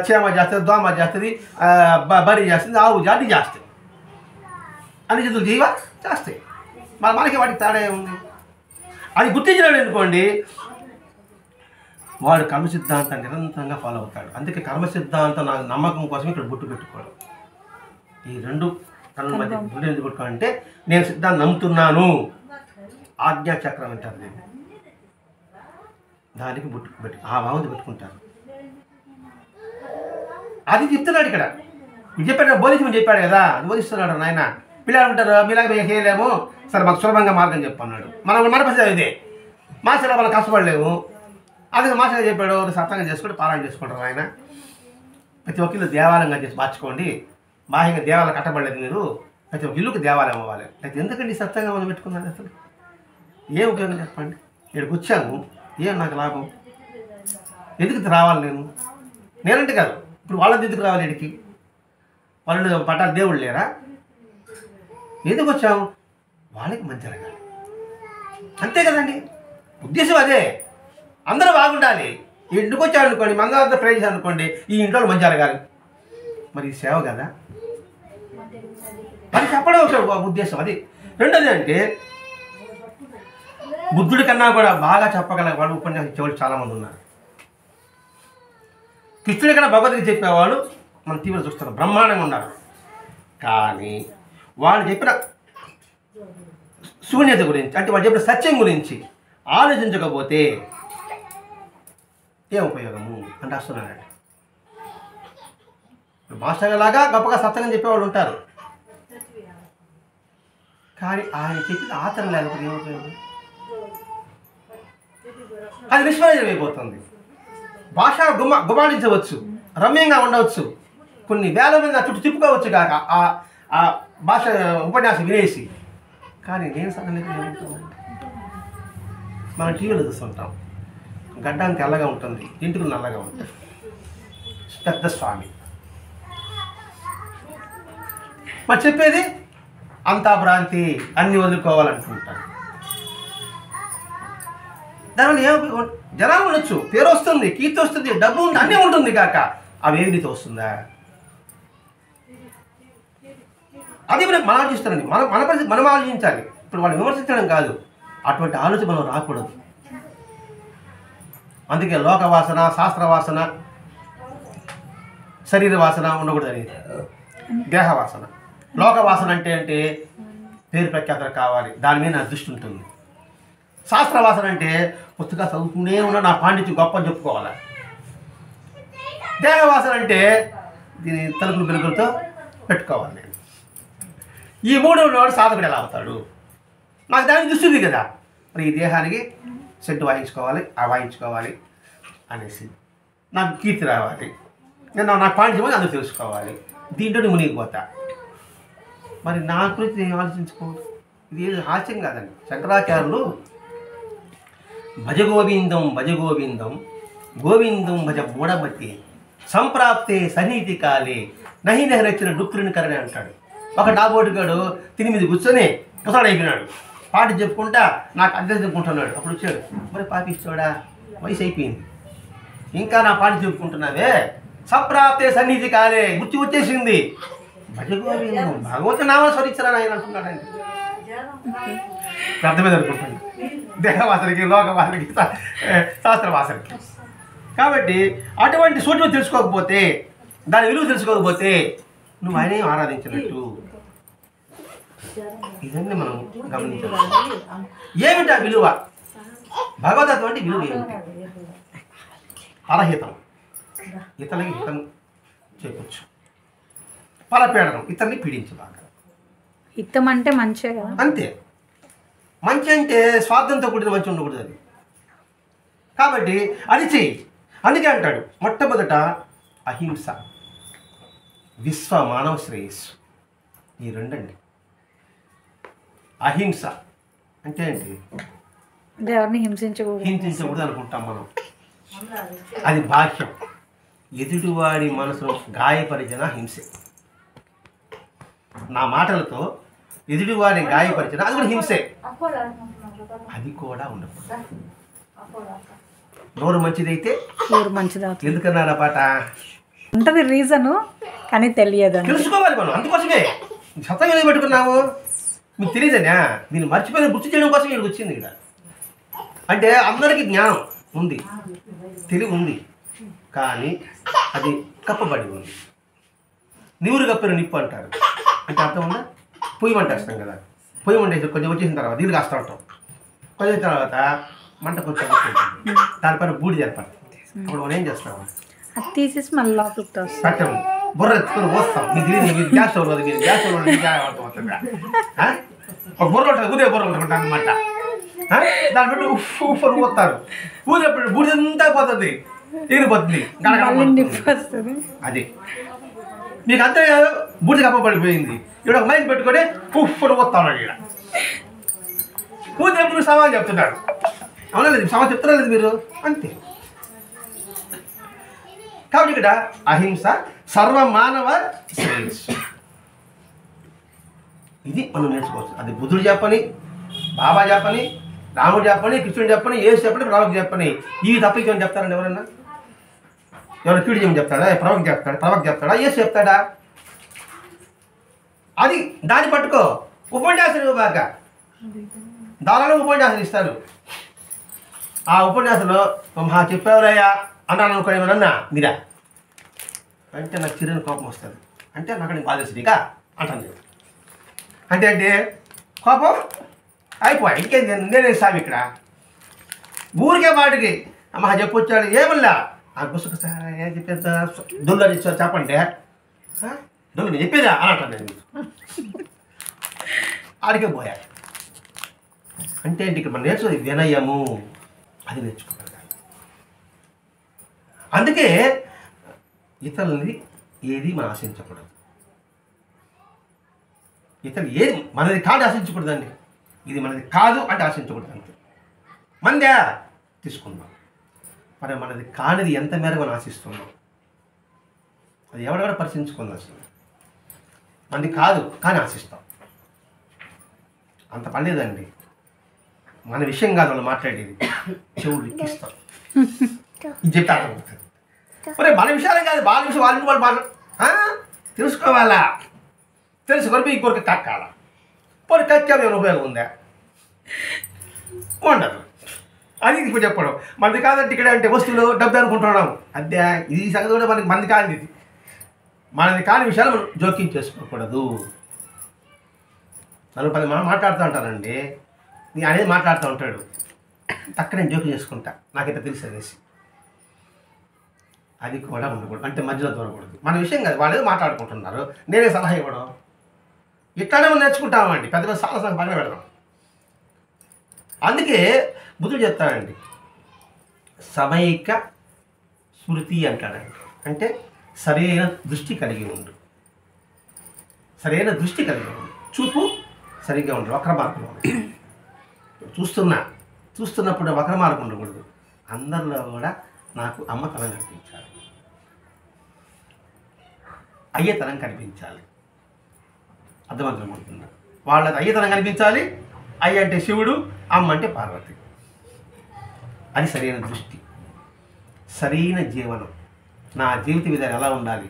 [SPEAKER 1] చీమ చేస్తుంది, దోమ చేస్తుంది, బరి చేస్తుంది, ఆవు జాతి చేస్తుంది, అన్ని జంతువులు జీవా చేస్తాయి. మనకి వాటికి తేడా ఏముంది? అది గుర్తించినాడు అనుకోండి, వాడు కర్మ సిద్ధాంతాన్ని నిరంతరంగా ఫాలో అవుతాడు. అందుకే కర్మ సిద్ధాంతం నాకు నమ్మకం కోసం ఇక్కడ గుర్తు పెట్టుకోవడం. ఈ రెండు కళ్ళ మధ్య గుర్తు ఎందుకు పెట్టుకోవాలంటే, నేను సిద్ధాంతం నమ్ముతున్నాను, ఆజ్ఞాచక్రం అంటారు దీన్ని, దానికి పెట్టి ఆ భావంతో పెట్టుకుంటారు. అది చెప్తున్నాడు ఇక్కడ. ఇది చెప్పాడు, బోధించమని చెప్పాడు కదా, అది బోధిస్తున్నాడు నాయన. పిల్లలు ఉంటారు, మీలాగా మేము చేయలేము, సరే మాకు సులభంగా మార్గం చెప్పన్నాడు. మన పరిస్థితి ఇదే, మాసలో మనం కష్టపడలేము, అదే మాసగా చెప్పాడు, సత్తంగా చేసుకోండి, పారాయణ చేసుకుంటారు ఆయన. ప్రతి ఒక్కళ్ళు దేవాలయంగా చేసి మార్చుకోండి, బాహ్యంగా దేవాలయం కట్టబడలేదు మీరు, ప్రతి ఒక్క ఇల్లుకి దేవాలయం అవ్వాలి. అయితే ఎందుకండి సత్తంగా మనం పెట్టుకున్నాను? అసలు ఏం ఉపయోగం చెప్పండి? ఇక్కడికి వచ్చాము, ఏం నాకు లాభం? ఎందుకు రావాలి నేనంటే కాదు, ఇప్పుడు వాళ్ళది ఎందుకు రావాలి? ఇక్కడికి వాళ్ళు పట్టాలి దేవుళ్ళు లేరా? ఎందుకు వచ్చాము? వాళ్ళకి మంచి జరగాలి, అంతే కదండి ఉద్దేశం. అదే అందరూ బాగుండాలి. ఇంటికి వచ్చారు అనుకోండి, మందరంతా ప్రే చేశారు అనుకోండి, ఈ ఇంట్లో మంచి జరగాలి. మరి సేవ కదా, మరి చెప్పడం ఒక ఉద్దేశం. అది రెండోది అంటే, బుద్ధుడి కన్నా కూడా బాగా చెప్పగల వాళ్ళు ఉపన్యాసం ఇచ్చేవాళ్ళు చాలామంది ఉన్నారు. కృష్ణుడి కన్నా భగవద్గీత చెప్పేవాళ్ళు మనం తీవ్ర చూస్తున్నాం, బ్రహ్మాండంగా ఉన్నారు. కానీ వాళ్ళు చెప్పిన శూన్యత గురించి, అంటే వాళ్ళు చెప్పిన సత్యం గురించి ఆలోచించకపోతే ఏం ఉపయోగము అంటే వస్తున్నానండి. మాస్టర్ లాగా గొప్పగా సత్యంగా చెప్పేవాళ్ళు ఉంటారు, కానీ ఆయన చెప్పిన ఆచరణ లేకపోతే ఏం ఉపయోగం? అది విశ్వజనం అయిపోతుంది. భాష గుమాడించవచ్చు, రమ్యంగా ఉండవచ్చు, కొన్ని వేల మంది చుట్టూ తిప్పుకోవచ్చు కాక ఆ భాష ఉపన్యాసం వినేసి, కానీ నేను సగలేదు ఏముంటుందండి. మనం టీవీలో చూస్తుంటాం, గడ్డానికి తెల్లగా ఉంటుంది, ఇంటికి నల్లగా ఉంటుంది, పెద్ద స్వామి. మరి చెప్పేది అంతా భ్రాంతి, అన్ని వదులుకోవాలనుకుంటాను. దానివల్ల ఏం జనాలు ఉండొచ్చు, పేరు వస్తుంది, కీర్తి వస్తుంది, డబ్బు ఉంది, అన్నీ ఉంటుంది కాక అవేవి నీతో వస్తుందా? అది మనం ఆలోచిస్తానండి. మన పరిస్థితి మనం ఆలోచించాలి. ఇప్పుడు వాళ్ళు విమర్శించడం కాదు, అటువంటి ఆలోచన మనం రాకూడదు. అందుకే లోకవాసన, శాస్త్రవాసన, శరీర వాసన ఉండకూడదు అనేది. దేహవాసన, లోకవాసన అంటే పేరు ప్రఖ్యాతలు కావాలి, దాని మీద నా దృష్టి ఉంటుంది. శాస్త్రవాసన అంటే పుస్తకాలు చదువుతూనే ఉన్నా నా పాండిత్యం గొప్ప అని చెప్పుకోవాలి. దేహవాసన అంటే దీని తలుపులు వెలుగులతో పెట్టుకోవాలి నేను. ఈ మూడు ఉన్నవాడు సాధకుడు ఎలా అవుతాడు? నాకు దానికి దృష్టి ఉంది కదా, మరి ఈ దేహానికి సెంటు వాయించుకోవాలి, ఆ వాయించుకోవాలి అనేసి, నాకు కీర్తి రావాలి, నేను నాకు పాండిత్యం అందరూ తెలుసుకోవాలి, దీంట్లో మునిగిపోతా. మరి నా గురించి నేను ఆలోచించుకోవాలి. ఇది ఏది హాస్యం కాదండి. శంకరాచార్యులు భజ గోవిందం భజ గోవిందం గోవిందం భజ మూఢమతి సంప్రాప్తే సన్నిధి కాలే నహి నెహరచ్చిన డుక్కుని కరణి అంటాడు. ఒక డాబోటుగాడు తిని మీద కూర్చొని ముసడు అయిపోయినాడు, పాట చెప్పుకుంటా నాకు అర్థం చెప్పుకుంటున్నాడు. అప్పుడు వచ్చాడు, మరి పాపిస్తాడా, వయసు అయిపోయింది, ఇంకా నా పాట చెప్పుకుంటున్నావే, సంప్రాప్తే సన్నిధి కాలే, గుర్తు వచ్చేసింది, భజ గోవిందం భగవంతు నామా స్మరించరా ఆయన అంటున్నాడండి. అర్థమేది అనుకుంటాను, దేహవాసనకి, లోకవాసనకి, శాస్త్రవాసనకి. కాబట్టి అటువంటి సూచన తెలుసుకోకపోతే, దాని విలువ తెలుసుకోకపోతే నువ్వు ఆయనే ఆరాధించినట్టు. ఇదన్నీ మనం గమనించాలి. ఏమిటి ఆ విలువ? భగవద్గీత అంటే విలువ ఏమిటి? పరహితం, ఇతరులకి హితం చేయవచ్చు. పరపీడనం, ఇతరుని పీడించబాక.
[SPEAKER 2] హితం అంటే మంచే కదా,
[SPEAKER 1] అంతే. మంచి అంటే స్వార్థంతో కూడిన మంచి ఉండకూడదు అది. కాబట్టి అది చెయ్యి. అందుకే అంటాడు, మొట్టమొదట అహింస, విశ్వ మానవ శ్రేయస్సు, ఈ రెండండి. అహింస అంటే ఏంటి?
[SPEAKER 2] ఎవరిని హింసించకూడదు
[SPEAKER 1] అనుకుంటాం మనం, అది బాహ్యం. ఎదుటివాడి మనసును గాయపరిచిన హింసే. నా మాటలతో ఎదుటివాడిని గాయపరిచిన అది కూడా హింసే. అది కూడా ఉండకూడదు. నోరు మంచిదైతే
[SPEAKER 2] ఊరు మంచిది అవుతుంది.
[SPEAKER 1] ఎందుకన్నారా పాట?
[SPEAKER 2] ఉంటుంది రీజను, కానీ తెలియదు అని.
[SPEAKER 1] తెలుసుకోవాలి మనం, అందుకోసమే సత్యం ఎందుకు పెట్టుకున్నాము మీకు తెలియదనా? మీరు మర్చిపోయిన గుర్తు చేయడం కోసం ఇక్కడికి వచ్చింది ఇక్కడ. అంటే అందరికీ జ్ఞానం ఉంది, తెలివి ఉంది, కానీ అది కప్పబడి ఉంది. నివురు కప్పిన నిప్పు అంటారు. అంటే అర్థం ఉందా? పొయ్యి మంటేస్తాం కదా, పొయ్యి మంటేసి కొంచెం వచ్చేసిన తర్వాత నీళ్ళు కాస్తూ ఉంటాం. కొంచెం తర్వాత మంట కొంచెం దానిపైన బూడిద ఏర్పడుతుంది. అప్పుడు మనం ఏం చేస్తాము?
[SPEAKER 2] అది తీసేసి మళ్ళీ లోపలికి తోస్తాం.
[SPEAKER 1] కట్టం బుర్ర ఎత్తుకొని పోస్తాం. మీకు తెలియదు, మీరు గ్యాస్ స్టవ్ కదా, మీరు గ్యాస్ స్టవ్ ఒక బుర్ర ఉంటుంది, ఉదయ బుర్ర ఉంటుంది అనమాట. దాన్ని బట్టి ఉప్పు ఉప్పు పోస్తారు. ఊదేప్పుడు బూడిదంతా పోతుంది, ఎగిరిపోతుంది. అది మీకు అంతే బూడిద కప్పబడిపోయింది. ఇక్కడ ఒక మైండ్ పెట్టుకొని ఉప్పును పోతా ఉన్నాడు. ఇక్కడ ఊదేప్పుడు సమాధానం చెప్తున్నాడు. అవునా లేదు? సమాధానం చెప్తున్నా లేదు మీరు? అంతే. కాబట్టి ఇక్కడ అహింస సర్వమానవ శ్రేయస్సు. ఇది మనం నేర్చుకోవచ్చు. అది బుద్ధుడు చెప్పని, బాబా చెప్పని, రాముడు చెప్పని, కృష్ణుడు చెప్పని, యేసు చెప్పని, ప్రవక్త చెప్పని. ఇవి తప్ప ఇంకేమైనా చెప్తారండి ఎవరన్నా? ఎవరైనా కీడు చేయమని చెప్తాడా? ప్రవక్త చెప్తాడా? యేసు చెప్తాడా? అది దాన్ని పట్టుకో. ఉపన్యాసం బాగా దానిలో ఉపన్యాసం ఇస్తారు. ఆ ఉపన్యాసంలో మహా చెప్పేవరయ్యా అన్నాను అనుకోని ఏమన్నా మీరా అంటే నాకు చిరుని కోపం వస్తుంది. అంటే నాకు నీకు బాధేస్తుందిగా అంటాను. అంటే కోపం అయిపోయా, ఇంకేంది, నేనే సామి ఇక్కడ ఊరికే మాటకి అమ్మ చెప్పొచ్చాడు ఏమల్లా ఆ గుసుకు ఏం చెప్పేదా దొల్లని ఇచ్చారు చెప్పండి, దొల్లు నేను చెప్పేదా అని అంటాను. నేను ఆడికే పోయా. అంటే ఇక్కడ మనం నేర్చుకోవాలి వినయము, అది నేర్చుకోవాలి. అందుకే ఇతరులని ఏది మనం ఆశించకూడదు. ఇతరులు ఏది మనది కాదు ఆశించకూడదండి. ఇది మనది కాదు అంటే ఆశించకూడదు. అంతే. మందే తీసుకుందాం. మరి మనది కానిది ఎంత మేరకు మనం ఆశిస్తున్నాం అది ఎవడెవడ పరిశీలించుకుందాం. అసలు మనది కాదు కానీ ఆశిస్తాం, అంత పర్లేదండి. మన విషయం కాదు వాళ్ళు మాట్లాడేది, చెవులు ఎక్కిస్తాం. ఇది చెప్తే అర్థమవుతుంది. మరి మన విషయాలే కాదు, వాళ్ళ విషయం వాళ్ళు తెలుసుకోవాలా. తెలుసుకొని ఇంకొకరికి కక్కాల. పోనీ కక్కాం ఏమైనా ఉపయోగం ఉందా? ఉండదు. అది ఇప్పుడు చెప్పడం మనది కాదంటే ఇక్కడ అంటే వస్తువులు డబ్బు అనుకుంటున్నాం. అదే ఈ సంగతి కూడా మనకి మంది కాదు. ఇది మనది కాని విషయాలు మనం జోక్యం చేసుకోకూడదు. 40 మనం మాట్లాడుతూ ఉంటానండి, నీ అనేది మాట్లాడుతూ ఉంటాడు, తక్క నేను జోక్యం చేసుకుంటా నాకైతే తెలుసు అనేసి. అది కూడా ఉండకూడదు. అంటే మధ్యలో దూరకూడదు. మన విషయం కాదు, వాళ్ళు ఏదో మాట్లాడుకుంటున్నారు, నేనే సలహా ఇవ్వడం. ఇట్లానే మనం నేర్చుకుంటామండి. పెద్ద పెద్ద సాహసం పక్కన పెడదాం. అందుకే బుద్ధుడు చెప్తాడండి, సమైక స్మృతి అంటాడండి. అంటే సరైన దృష్టి కలిగి ఉండు. సరైన దృష్టి కలిగి ఉండు. చూపు సరిగ్గా ఉండు, వక్ర మార్గంలో ఉండు. చూస్తున్నప్పుడు వక్ర మార్గం ఉండకూడదు. అందరిలో కూడా నాకు అమ్మతనం కనిపించాలి, అయ్యతనం కనిపించాలి. అర్థమవుతున్నా? వాళ్ళకి అయ్యతనం కనిపించాలి. అయ్య అంటే శివుడు, అమ్మ అంటే పార్వతి. అది సరైన దృష్టి, సరైన జీవనం. నా జీవిత విధానం ఎలా ఉండాలి?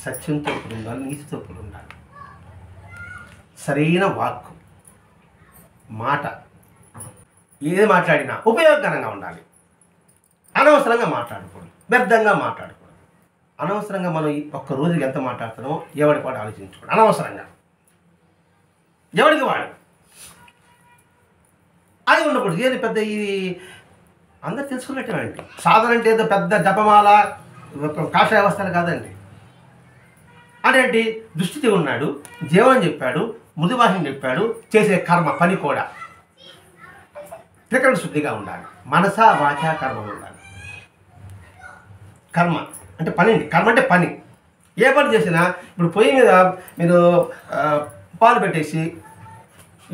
[SPEAKER 1] సత్యంతో కూడా ఉండాలి, నీతితో కూడా ఉండాలి. సరైన వాక్కు, మాట ఏది మాట్లాడినా ఉపయోగకరంగా ఉండాలి. అనవసరంగా మాట్లాడకూడదు, వ్యర్థంగా మాట్లాడకూడదు. అనవసరంగా మనం ఒక్క రోజుకి ఎంత మాట్లాడుతున్నామో ఎవరికి వాడు ఆలోచించుకోండి. అనవసరంగా ఎవరికి వాడు అది ఉండకూడదు. ఏది పెద్ద ఇది అందరు తెలుసుకున్నట్టేనండి. సాధన అంటే ఏదో పెద్ద జపమాల కాషాయ అవస్థలు కాదండి. అంటే దృష్టితో ఉన్నాడు, జీవనం చెప్పాడు, మృదు భాషను చెప్పాడు, చేసే కర్మ పని కూడా త్రికరణ శుద్ధిగా ఉండాలి. మనస వాచ కర్మ ఉండాలి. కర్మ అంటే పని అండి. కర్మ అంటే పని. ఏ పని చేసినా ఇప్పుడు పొయ్యి మీద మీరు పాలు పెట్టేసి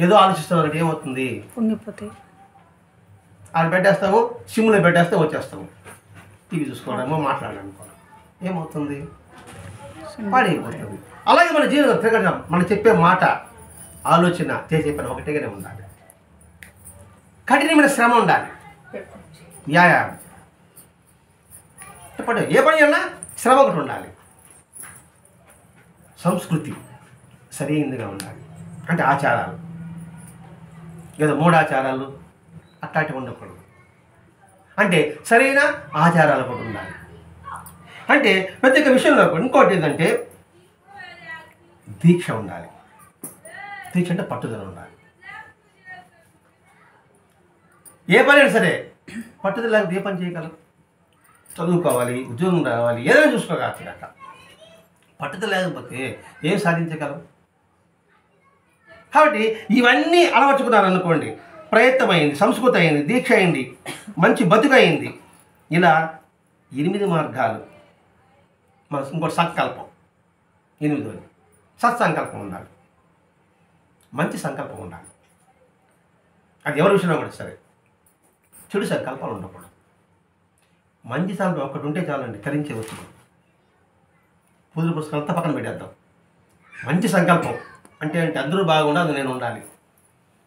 [SPEAKER 1] ఏదో ఆలోచిస్తున్నారంటే ఏమవుతుంది? పొంగిపోతాయి. అది పెట్టేస్తాము, సిమ్లో పెట్టేస్తే వచ్చేస్తాము. టీవీ చూసుకోవడమో మాట్లాడాలనుకోవడం ఏమవుతుంది? పాడైపోతుంది. అలాగే మన జీవితం త్రికరణ. మనం చెప్పే మాట, ఆలోచన, చేసే పని ఒకటిగానే ఉండాలి. కఠినమైన శ్రమ ఉండాలి, వ్యాయామం. ఏ పని చేయాలన్నా శ్రమ ఒకటి ఉండాలి, సంస్కృతి సరైనదిగా ఉండాలి. అంటే ఆచారాలు, ఏదో మూఢాచారాలు అట్లాంటివి ఉండకూడదు. అంటే సరైన ఆచారాలు కూడా ఉండాలి. అంటే ప్రతి ఒక్క విషయంలో ఇంకోటి ఏంటంటే దీక్ష ఉండాలి. దీక్ష అంటే పట్టుదల ఉండాలి. ఏ పని అయినా సరే పట్టుదల లేకపోతే ఏ పని చేయగలం? చదువుకోవాలి, ఉద్యోగం రావాలి, ఏదైనా చూసుకోవాలి. అట్లా పట్టుదల లేకపోతే ఏం సాధించగలం? కాబట్టి ఇవన్నీ అలవర్చుకున్నారనుకోండి, ప్రయత్నమైంది, సంస్కృతి అయింది, దీక్ష అయింది, మంచి బతుకు అయింది. ఇలా 8 మార్గాలు. మన ఇంకోటి సంకల్పం, 8వది సత్సంకల్పం ఉండాలి, మంచి సంకల్పం ఉండాలి. అది ఎవరి విషయంలో కూడా సరే, చెడు సంకల్పాలు ఉండకూడదు. మంచి సంకల్పం ఒకటి ఉంటే చాలండి, తరించే వస్తుంది. పూజల పుస్తకాలతో పక్కన పెట్టేద్దాం. మంచి సంకల్పం అంటే అందరూ బాగుండాలి, నేను ఉండాలి,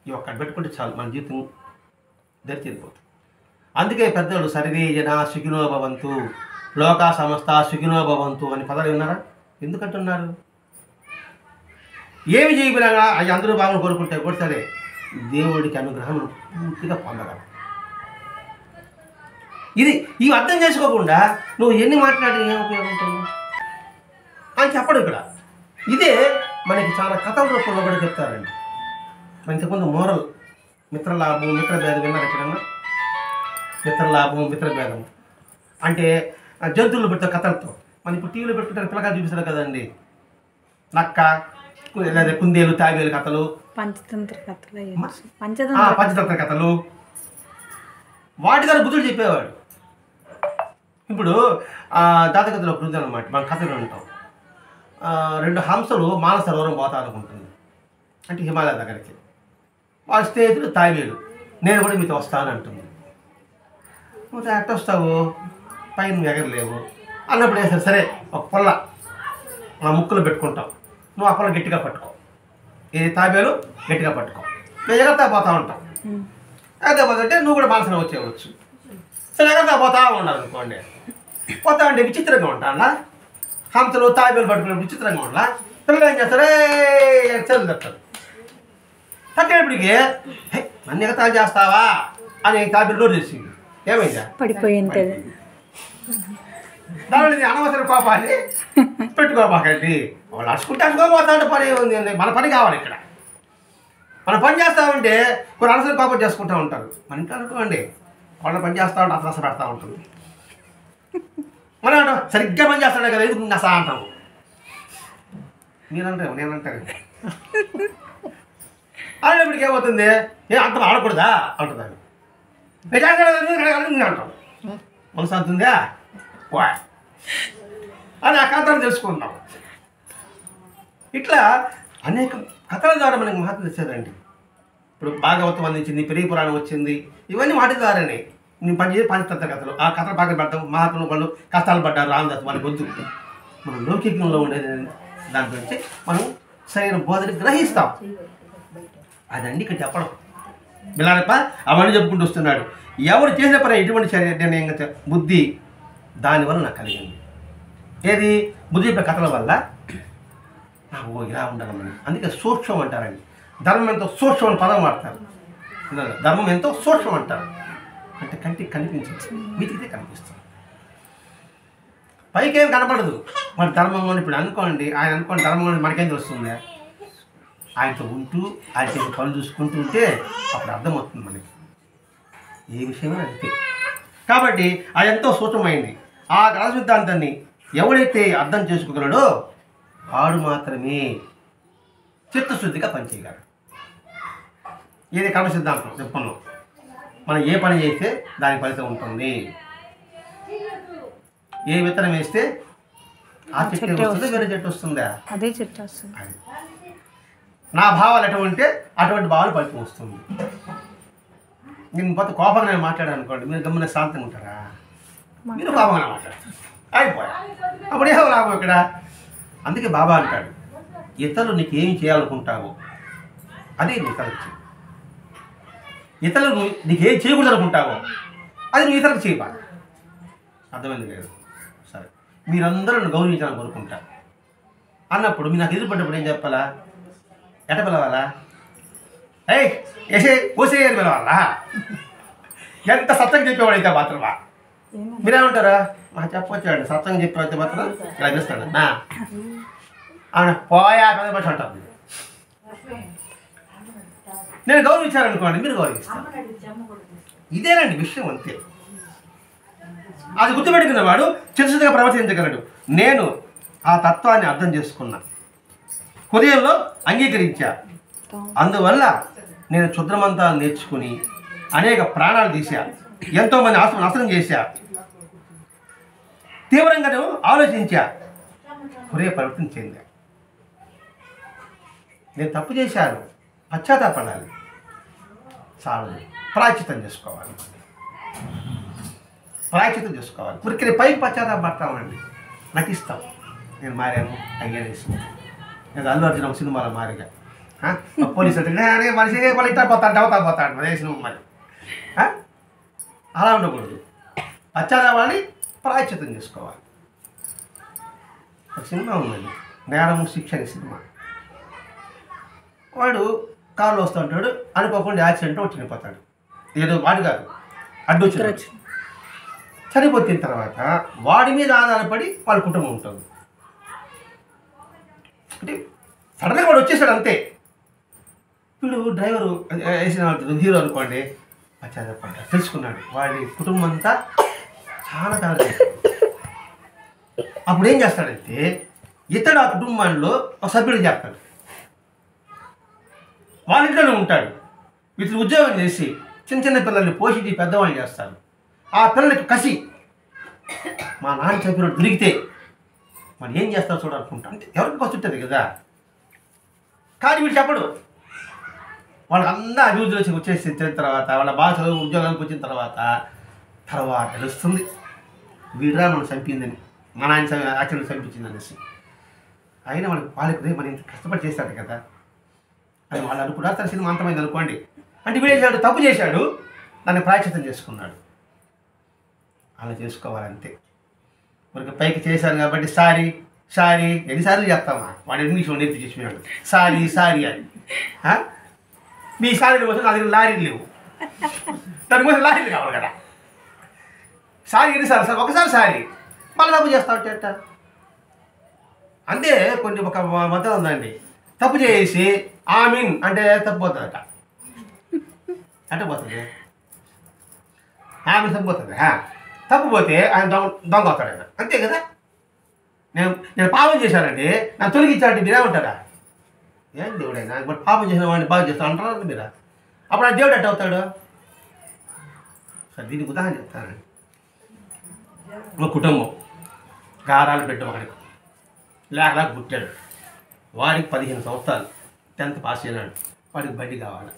[SPEAKER 1] ఈ ఒక్కటి పెట్టుకుంటే చాలు, మన జీవితం దరిచేరిపోతుంది. అందుకే పెద్దలు సర్వే జన సుఖినో భవంతు, లోకా సమస్త సుఖినో భవంతు అని పదాలు విన్నారా? ఎందుకంటున్నారు? ఏమి చేయబోయినా అవి అందరూ బాగా కోరుకుంటే కూడా సరే దేవుడికి అనుగ్రహం పూర్తిగా పొందగలరు. ఇవి అర్థం చేసుకోకుండా నువ్వు ఎన్ని మాట్లాడి ఏం ఉపయోగం ఉంటుంది అని చెప్పడు ఇక్కడ. ఇదే మనకి చాలా కథల రూపంలో కూడా చెప్తారండి. మన ఇంతకుముందు మోరల్, మిత్రలాభం మిత్రభేదం విన్నారు ఎక్కడన్నా? మిత్రలాభం మిత్రభేదం అంటే జంతువులు పెట్టే కథలతో. మన ఇప్పుడు టీవీలో పెట్టుకుంటారు, పిల్లకాయలు చూపిస్తారు కదండి, నక్క లేదా కుందేలు తాబేలు కథలు,
[SPEAKER 2] పంచతంత్ర కథలు,
[SPEAKER 1] పంచతంత్ర కథలు, వాటి ద్వారా బుద్ధులు చెప్పేవాడు. ఇప్పుడు దాతకథలో ఒకటి ఉంది అనమాట, మన కథలు ఉంటాం. 2 హంసలు మానసరోవరం పోతా అనుకుంటుంది, అంటే హిమాలయ దగ్గరికి. వాళ్ళ స్నేహితుడు తాబేలు, నేను కూడా మీతో వస్తాను అంటుంది. నువ్వు ఎట్ట వస్తావు, పైన నువ్వు ఎగరలేవు అన్నప్పుడు వేస్తారు. సరే ఒక పొల్ల ఆ ముక్కులో పెట్టుకుంటావు, నువ్వు ఆ పొల్ల గట్టిగా పట్టుకో, ఇది తాబేలు గట్టిగా పట్టుకో, నేను ఎగరతా పోతా ఉంటాం. ఎగరతా పోతుంటే నువ్వు కూడా మానసలో వచ్చేవచ్చు. సరే ఎగరతా పోతా ఉండాలి అనుకోండి, పోతా అంటే విచిత్రంగా ఉంటాడా? హంసలు తాబేలు పట్టుకునే విచిత్రంగా ఉండాలా? పిల్లలు ఏం చేస్తారే చెల్లు తట్టారు. తట్టేపటికి నన్ను ఎగతాలు చేస్తావా అని తాబేలు నోరు చేసింది. ఏమైందా?
[SPEAKER 2] పడిపోయింది.
[SPEAKER 1] దాని అనవసర కోపాన్ని పెట్టుకోబాకండి. వాళ్ళు అడుచుకుంటే అడుచుకోపోతా అంటే పని ఉంది. మన పని కావాలి. ఇక్కడ మనం పని చేస్తూ ఉంటే కొన్ని అనవసర కోపం చేసుకుంటూ ఉంటారు. మన ఇంట్లో అనుకోండి, వాళ్ళ పని చేస్తూ ఉంటే అసలు పెడతా ఉంటుంది. మనం అంటాం సరిగ్గా పని చేస్తాడే కదా, ఎందుకు ఇంకా అంటాము. నేనంటారు నేనంటారు అనేప్పటికి ఏమవుతుంది, అంత ఆడకూడదా అంటున్నాను. నేను అంటాం మనసు అంటుందా అని ఆ కథను తెలుసుకుంటాం. ఇట్లా అనేక కథల ద్వారా మనకి మహత్వం తెచ్చారండి. ఇప్పుడు భాగవతం అందించింది, పెరిగి పురాణం వచ్చింది, ఇవన్నీ వాటి ద్వారానే. నేను పనిచేసి పంచతంత్ర కథలు, ఆ కథలు బాగా పడతాం. మహాత్ములు వాళ్ళు కష్టాలు పడ్డారు, రామదాస్ వాళ్ళ వద్దు. మనం లౌకికంలో ఉండేది దాని గురించి మనం సరైన బోధన గ్రహిస్తాం. అదండి ఇక్కడ చెప్పడం. బిలారప్ప అవన్నీ చెప్పుకుంటూ వస్తున్నాడు. ఎవరు చేసిన పని ఎటువంటి శరీర బుద్ధి దానివల్ల నాకు కలిగింది. ఏది బుద్ధి చెప్పిన కథల వల్ల నాకు ఇలా ఉండాలని. అందుకే సూక్ష్మం అంటారండి. ధర్మం ఎంతో సూక్ష్మం అని పదం వాడతారు. ధర్మం ఎంతో సూక్ష్మం అంటారు. అంటే కంటికి కనిపించదు, వీటికితే కనిపిస్తుంది, పైకేం కనపడదు. మన ధర్మం అని ఇప్పుడు అనుకోండి, ఆయన అనుకోండి ధర్మం అని మనకేం తెలుస్తుంది? ఆయనతో ఉంటూ ఆయన పనులు చూసుకుంటూ ఉంటే అప్పుడు అర్థమవుతుంది మనకి ఏ విషయమే అంతే. కాబట్టి అది ఎంతో సూక్ష్మమైంది. ఆ గ్రహ సిద్ధాంతాన్ని ఎవడైతే అర్థం చేసుకోగలడో వాడు మాత్రమే చిత్తశుద్ధిగా పనిచేయగలడు. ఏది కర్మ సిద్ధాంతం చెప్పను. మనం ఏ పని చేస్తే దానికి ఫలితం ఉంటుంది. ఏ విత్తనం వేస్తే ఆ చెట్టు వస్తుంది, వేరే చెట్టు వస్తుందా?
[SPEAKER 2] అదే చెట్టు వస్తుంది.
[SPEAKER 1] నా భావాలు ఎటువంటి అటువంటి భావాలు ఫలితం వస్తుంది. నేను పోతే కోపంగా నేను మాట్లాడాను అనుకోండి, మీరు గమ్మున శాంతంగా ఉంటారా? మీరు కోపంగా మాట్లాడతారు, అయిపోయా. అప్పుడు ఏమో లాభం ఇక్కడ. అందుకే బాబా అంటాడు, ఇతరులు నీకు ఏం చేయాలనుకుంటావో అదే నీ ఇతరులకు చేయి. ఇతరులు నీకేం చేయకూడదు అనుకుంటావో అది నువ్వు ఇతరులకు చేయబాలి. అర్థమైంది లేదు? మీరందరూ నన్ను గౌరవించాలని కోరుకుంటా అన్నప్పుడు మీరు నాకు ఎదురుపడ్డప్పుడు ఏం చెప్పాలా? ఎట పిలవాలా? ఏయ్ ఏసే ఓసే అని పిలవాలా? ఎంత సత్యంగా చెప్పేవాడైతే మాత్రమా మీరేమంటారా? మా చెప్పొచ్చాడు సత్యంగా చెప్పేవాడితే మాత్రం ఇలా చేస్తాడు నా అవునా పోయా పెద్ద భాష అంటారు. నేను గౌరవించాలనుకోండి, మీరు గౌరవిస్తాను. ఇదేనండి విషయం, అంతే. అది గుర్తుపెట్టుకున్నవాడు చిరుసుగా ప్రవర్తించగలడు. నేను ఆ తత్వాన్ని అర్థం చేసుకున్నా, హృదయంలో అంగీకరించా. అందువల్ల నేను క్షుద్రమంతాలు నేర్చుకుని అనేక ప్రాణాలు తీశా, ఎంతోమంది ఆస్తులు నాశనం చేశా, తీవ్రంగా నేను ఆలోచించా, హృదయ పరివర్తన చెందా. నేను తప్పు చేశాను, పశ్చాత్తాపడాలి, చాలు, ప్రాయశ్చిత్తం చేసుకోవాలి. ప్రాయశ్చిత్తం చేసుకోవాలి. ఊరికి పైకి పశ్చాత్తాపడతామండి, నటిస్తాం. నేను మారాను అయ్యేసి నేను అల్లు అర్జున్ ఒక సినిమాలో మారిగా పోలీసు మనిషి మళ్ళీ ఇట్లా పోతాడు అదే సినిమా మరి. అలా ఉండకూడదు. పశ్చాత్తాపాన్ని ప్రాయశ్చిత్తం చేసుకోవాలి. ఒక సినిమా ఉందండి, నేరము శిక్ష అనే సినిమా. వాడు కారులో వస్తూ ఉంటాడు, అనుకోకుండా యాక్సిడెంట్ వచ్చి చనిపోతాడు. ఏదో వాడు కాదు, అడ్డు చనిపోతిన తర్వాత వాడి మీద ఆధారపడి వాళ్ళ కుటుంబం ఉంటుంది. అంటే సడన్గా వాడు వచ్చేసాడు అంతే. వీడు డ్రైవరు వేసిన హీరో అనుకోండి, పశ్చాత్తాపడ్డాడు, తెలుసుకున్నాడు వాడి కుటుంబం అంతా చాలా కాలం. అప్పుడు ఏం చేస్తాడంటే ఇతడు ఆ కుటుంబంలో ఒక సభ్యుడు చేస్తాడు, వాళ్ళ ఇంట్లోనే ఉంటాడు. ఇతడు ఉద్యోగం చేసి చిన్న చిన్న పిల్లల్ని పోషించి పెద్దవాళ్ళు చేస్తారు. ఆ పిల్లలకి కసి, మా నాన్న చంపినట్టు దొరికితే మరి ఏం చేస్తారో చూడాలనుకుంటా. అంటే ఎవరికి కసి ఉంటుంది కదా. కానీ వీడు చెప్పడు. వాళ్ళకి అందరూ అభివృద్ధి వచ్చేసిన తర్వాత, వాళ్ళ బాగా చదువు ఉద్యోగానికి వచ్చిన తర్వాత తెలుస్తుంది వీడురా మనం చంపిందని, మన ఆయన యాక్సిడెంట్ చంపించింది అనేసి. అయినా వాళ్ళకి మనం ఇంత కష్టపడి చేశాడు కదా అని వాళ్ళు అనుకుంటారు. తన సినిమా అంతమైంది అనుకోండి. అంటే వీడు చేశాడు, తప్పు చేశాడు, దాన్ని ప్రాయశ్చిత్తం చేసుకున్నాడు. అలా చేసుకోవాలంతే. మనకి పైకి చేశాను కాబట్టి సారీ సారీ ఎన్నిసార్లు చెప్తామా? వాడు ఇంగ్లీష్ నేర్పి చేసినాడు సారీ సారీ అని. మీ సారీల కోసం నా దగ్గర లారీలు లేవు, దానికోసం లారీలు కావాలి కదా. సారీ ఎన్నిసార్లు సార్? ఒకసారి సారీ, మళ్ళీ తప్పు చేస్తా ఉంటే అంతే. కొన్ని ఒక మతం ఉందండి, తప్పు చేసి ఆమీన్ అంటే తప్పిపోతుందట. అంటే పోతుంది ఆమీన్ తప్పిపోతుంది. తప్పిపోతే ఆయన దొంగ అవుతాడు ఆయన, అంతే కదా. నేను పాపం చేశానండి, నన్ను తొలగించాలంటే మీరే ఉంటారా? ఏం దేవుడైనా బట్ పాపం చేసిన వాడిని బాగా చేస్తాను అంటారు మీరా? అప్పుడు ఆ దేవుడు ఎట్ట అవుతాడు? సరే దీనికి ఉదాహరణ చెప్తానండి. ఒక కుటుంబం, గారాలు బిడ్డ ఒకడికి లేకలా పుట్టాడు. వాడికి 15 సంవత్సరాలు, 10th పాస్ అయినాడు. వాడికి బండి కావాలి.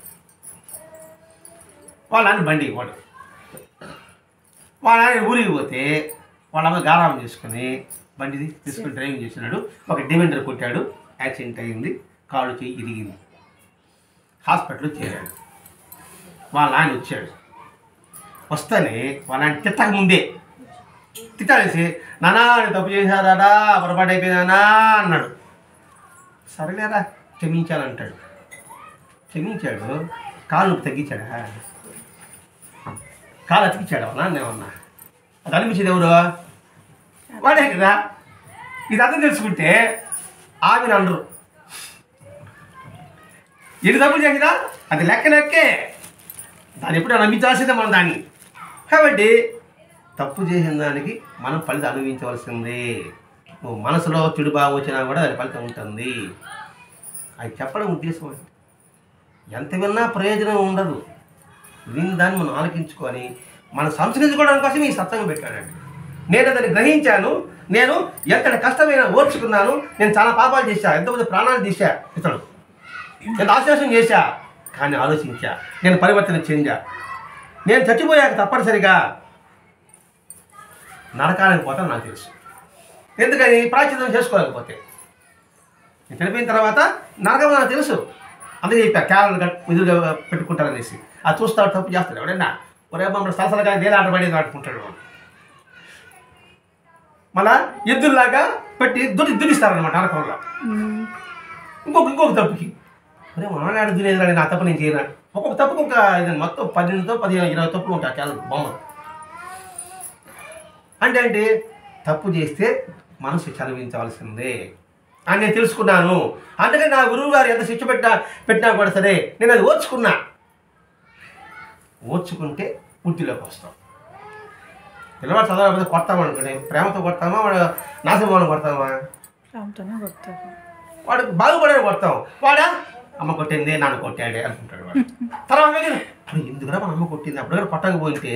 [SPEAKER 1] వాళ్ళ నాన్న బండి ఇవ్వడు. వాళ్ళ నాన్న ఊరికి పోతే వాళ్ళ అమ్మ గారాబం చేసుకుని బండి తీసుకుని డ్రైవింగ్ చేసినాడు. ఒక డివెండర్ కొట్టాడు, యాక్సిడెంట్ అయ్యింది, కాళ్ళు చేయి ఇరిగింది. హాస్పిటల్లో చేరాడు. వాళ్ళ నాన్న వచ్చాడు. వస్తేనే వాళ్ళ నాన్న తిట్టక ముందే తిట్టాలేసి, నానా నేను తప్పు చేశారా, పొరపాటు అయిపోయినానా అన్నాడు. సరేలేరా క్షమించాలంటాడు. క్షమించాడు, కాళ్ళు నొప్పి తగ్గించాడా? కాలు అతికిచ్చాడు అవునా? నేమన్నా అది అనిపించేది ఎవరు? వాడే కదా. ఇది అర్థం తెలుసుకుంటే ఆమెను అనరు. ఎన్ని తప్పులు చేసినా అది లెక్కే, దాన్ని ఎప్పుడు నమ్మించాల్సిందే మనం దాన్ని. కాబట్టి తప్పు చేసిన దానికి మనం ఫలితం అనుభవించవలసిందే. నువ్వు మనసులో చెడు భావం వచ్చినా కూడా దాని ఫలితం ఉంటుంది. అది చెప్పడం ఉద్దేశం. ఎంత విన్నా ప్రయోజనం ఉండదు. విని దాన్ని మనం ఆలోచించుకొని మనం సంస్కరించుకోవడానికి కోసం ఈ సత్సంగం పెట్టాడండి. నేను దాన్ని గ్రహించాను. నేను ఎంతటి కష్టమైన ఓర్చుకున్నాను. నేను చాలా పాపాలు చేశా, ఎంతమంది ప్రాణాలు తీశా, ఇతడు నేను ఆశ్వాసం చేశా, కానీ ఆలోచించా, నేను పరివర్తన చెందా. నేను చచ్చిపోయాక తప్పనిసరిగా నరకానికి పోతాను నాకు తెలుసు. ఎందుకని? ప్రాయశ్చిత్తం చేసుకోలేకపోతే. నేను చనిపోయిన తర్వాత నరకం నాకు తెలుసు. అందుకే చెప్పా క్యాలెండర్ ఎదురుగా పెట్టుకుంటారనేసి. అది చూస్తాడు, తప్పు చేస్తాడు ఎవడైనా. ఒరే మమ్మల్ని సలసలగా నేల ఆటపడేది ఆడుకుంటాడు వాడు. మళ్ళా ఎద్దుల్లాగా పెట్టి దున్నిస్తారనమాట నరకంలో. ఇంకొక తప్పుకి అరే మానాడు దునేది నా తప్పు నేను చేయను. ఒక్కొక్క తప్పుకు ఒక మొత్తం 12 15 20 తప్పులు ఉంటాయి కేవలం బొమ్మ. అంటే తప్పు చేస్తే మనసు చదివించవలసిందే అని నేను తెలుసుకున్నాను. అందుకని నా గురువు గారు ఎంత శిక్ష పెట్టినా కూడా సరే నేను అది ఓర్చుకుంటే వృత్తిలోకి వస్తాం. పిల్లవాడు చదవకపోతే కొడతామనుకోండి, ప్రేమతో కొడతామా, వాడు నాశనం కొడతామా? వాడు బాగుపడే కొడతాం. వాడా అమ్మ కొట్టింది నాన్న కొట్టాడే అనుకుంటాడు వాడు. తర్వాత ఎందుకురా మన అమ్మ కొట్టింది, అప్పుడు కూడా కొట్టకపోతే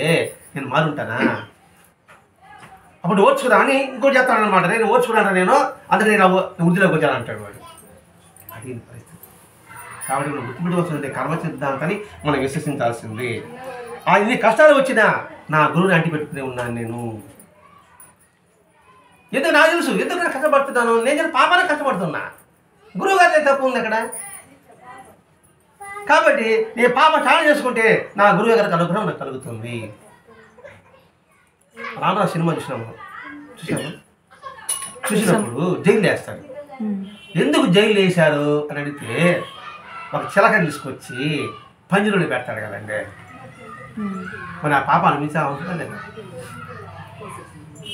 [SPEAKER 1] నేను మారుంటానా? అప్పుడు ఓర్చుకున్నా అని ఇంకోటి చెప్తాను అనమాట. నేను ఓర్చుకున్నాను నేను, అందుకే నేను వృద్ధిలోకి వచ్చాను అంటాడు వాడు. అది పరిస్థితి. కాబట్టి మనం గుర్తుపెట్టుకోవాల్సింది కర్మ సిద్ధాంతాన్ని మనం విశ్వసించాల్సింది. ఇన్ని కష్టాలు వచ్చినా నా గురువుని అంటి పెట్టుకునే ఉన్నాను నేను. ఎందుకు నాకు తెలుసు, ఎందుకు నేను కష్టపడుతున్నాను, నేను పాపానికి కష్టపడుతున్నా, గురువు గారి తప్పు ఉంది అక్కడ. కాబట్టి నేను పాప చాలా చేసుకుంటే నా గురువు గారికి అనుగ్రహం నాకు కలుగుతుంది. రామరాజు సినిమా చూసినప్పుడు జైలు వేస్తాడు. ఎందుకు జైలు వేశారు అని అడిగితే ఒక చిలకని తీసుకొచ్చి పంజరంలో పెడతాడు కదండి. మరి ఆ పాప అనిపించా ఉంటుంది కదా,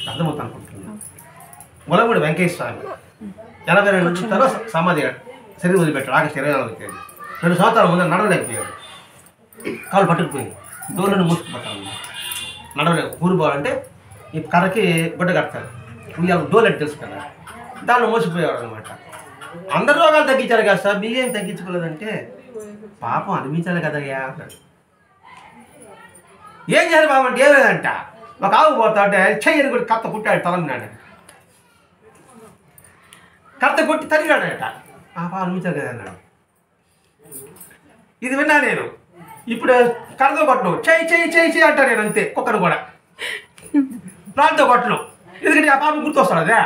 [SPEAKER 1] అర్థమవుతా అనుకుంటున్నాను. ములగూడి వెంకటేశ్వర స్వామి 82 నిమిషాలు సమాధి శరీరం వదిలిపెట్టాడు. ఆగస్టు 24 2 సంవత్సరాల ముందు నడవలేకపోయాడు. కాళ్ళు పట్టుకుపోయింది, డోర్లను మూసుకుపోతాను. నడవలేక ఊరుపోవాలంటే ఈ కర్రకి గుడ్డ కడతారు, ఉయ్యాల డోలెట్ తెలుసు కదా, దాన్ని మోసిపోయేవాడు అనమాట. అందరు రోగాలు తగ్గించారు కదా సార్, మీరేం తగ్గించుకోలేదంటే పాపం అనిపించాలి కదయ్యా అన్నాడు. ఏం చేయాలి బాబు అంటే ఏం లేదంట, ఒక ఆవు పోతా అంటే చెయ్యని కూడా కత్త కుట్టాడు తలమినాడు. కత్త కొట్టి తరిగాడట. పాప అనిపించాలి కదా అన్నాడు. ఇది విన్నా నేను. ఇప్పుడు కర్రతో కొట్టను, చెయ్యి చెయ్యి చెయ్యి చెయ్యి అంటాను నేను, అంతే. కుక్కను కూడా రాళ్ళతో కొట్టను, ఎందుకంటే ఆ పాప గుర్తొస్తాడు అదే.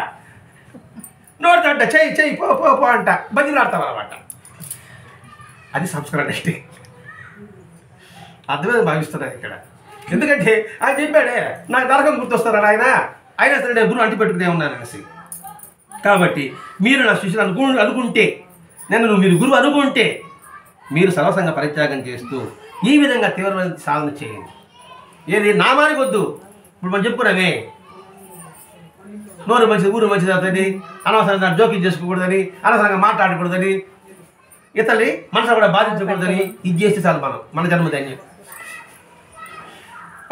[SPEAKER 1] నోడుతా అంట చెయ్యి చెయ్యి పో పో పో అంట బతిలాడతావు అనమాట. అది సంస్కారం అంటే అర్థమైన భావిస్తున్నాను ఇక్కడ. ఎందుకంటే ఆయన చెప్పాడే నాకు నరకం గుర్తొస్తారా ఆయన, అయినా సరే నేను గురువు అంటి పెట్టుకునే ఉన్నాను అనేసి. కాబట్టి మీరు నా శిష్యులు అనుకుంటే, మీరు గురువు అనుకుంటే మీరు సర్వసంగ పరిత్యాగం చేస్తూ ఈ విధంగా తీవ్రమైన సాధన చేయండి. ఏది నామానికి వద్దు. ఇప్పుడు మనం చెప్పుకున్నామే, నోరు మంచిది ఊరు మంచిది అవుతుంది, అనవసరంగా జోక్యం చేసుకోకూడదని, అనవసరంగా మాట్లాడకూడదని, ఇతరుని మనసు కూడా బాధించకూడదని, ఇది చేస్తే చాలు మన జన్మధన్యం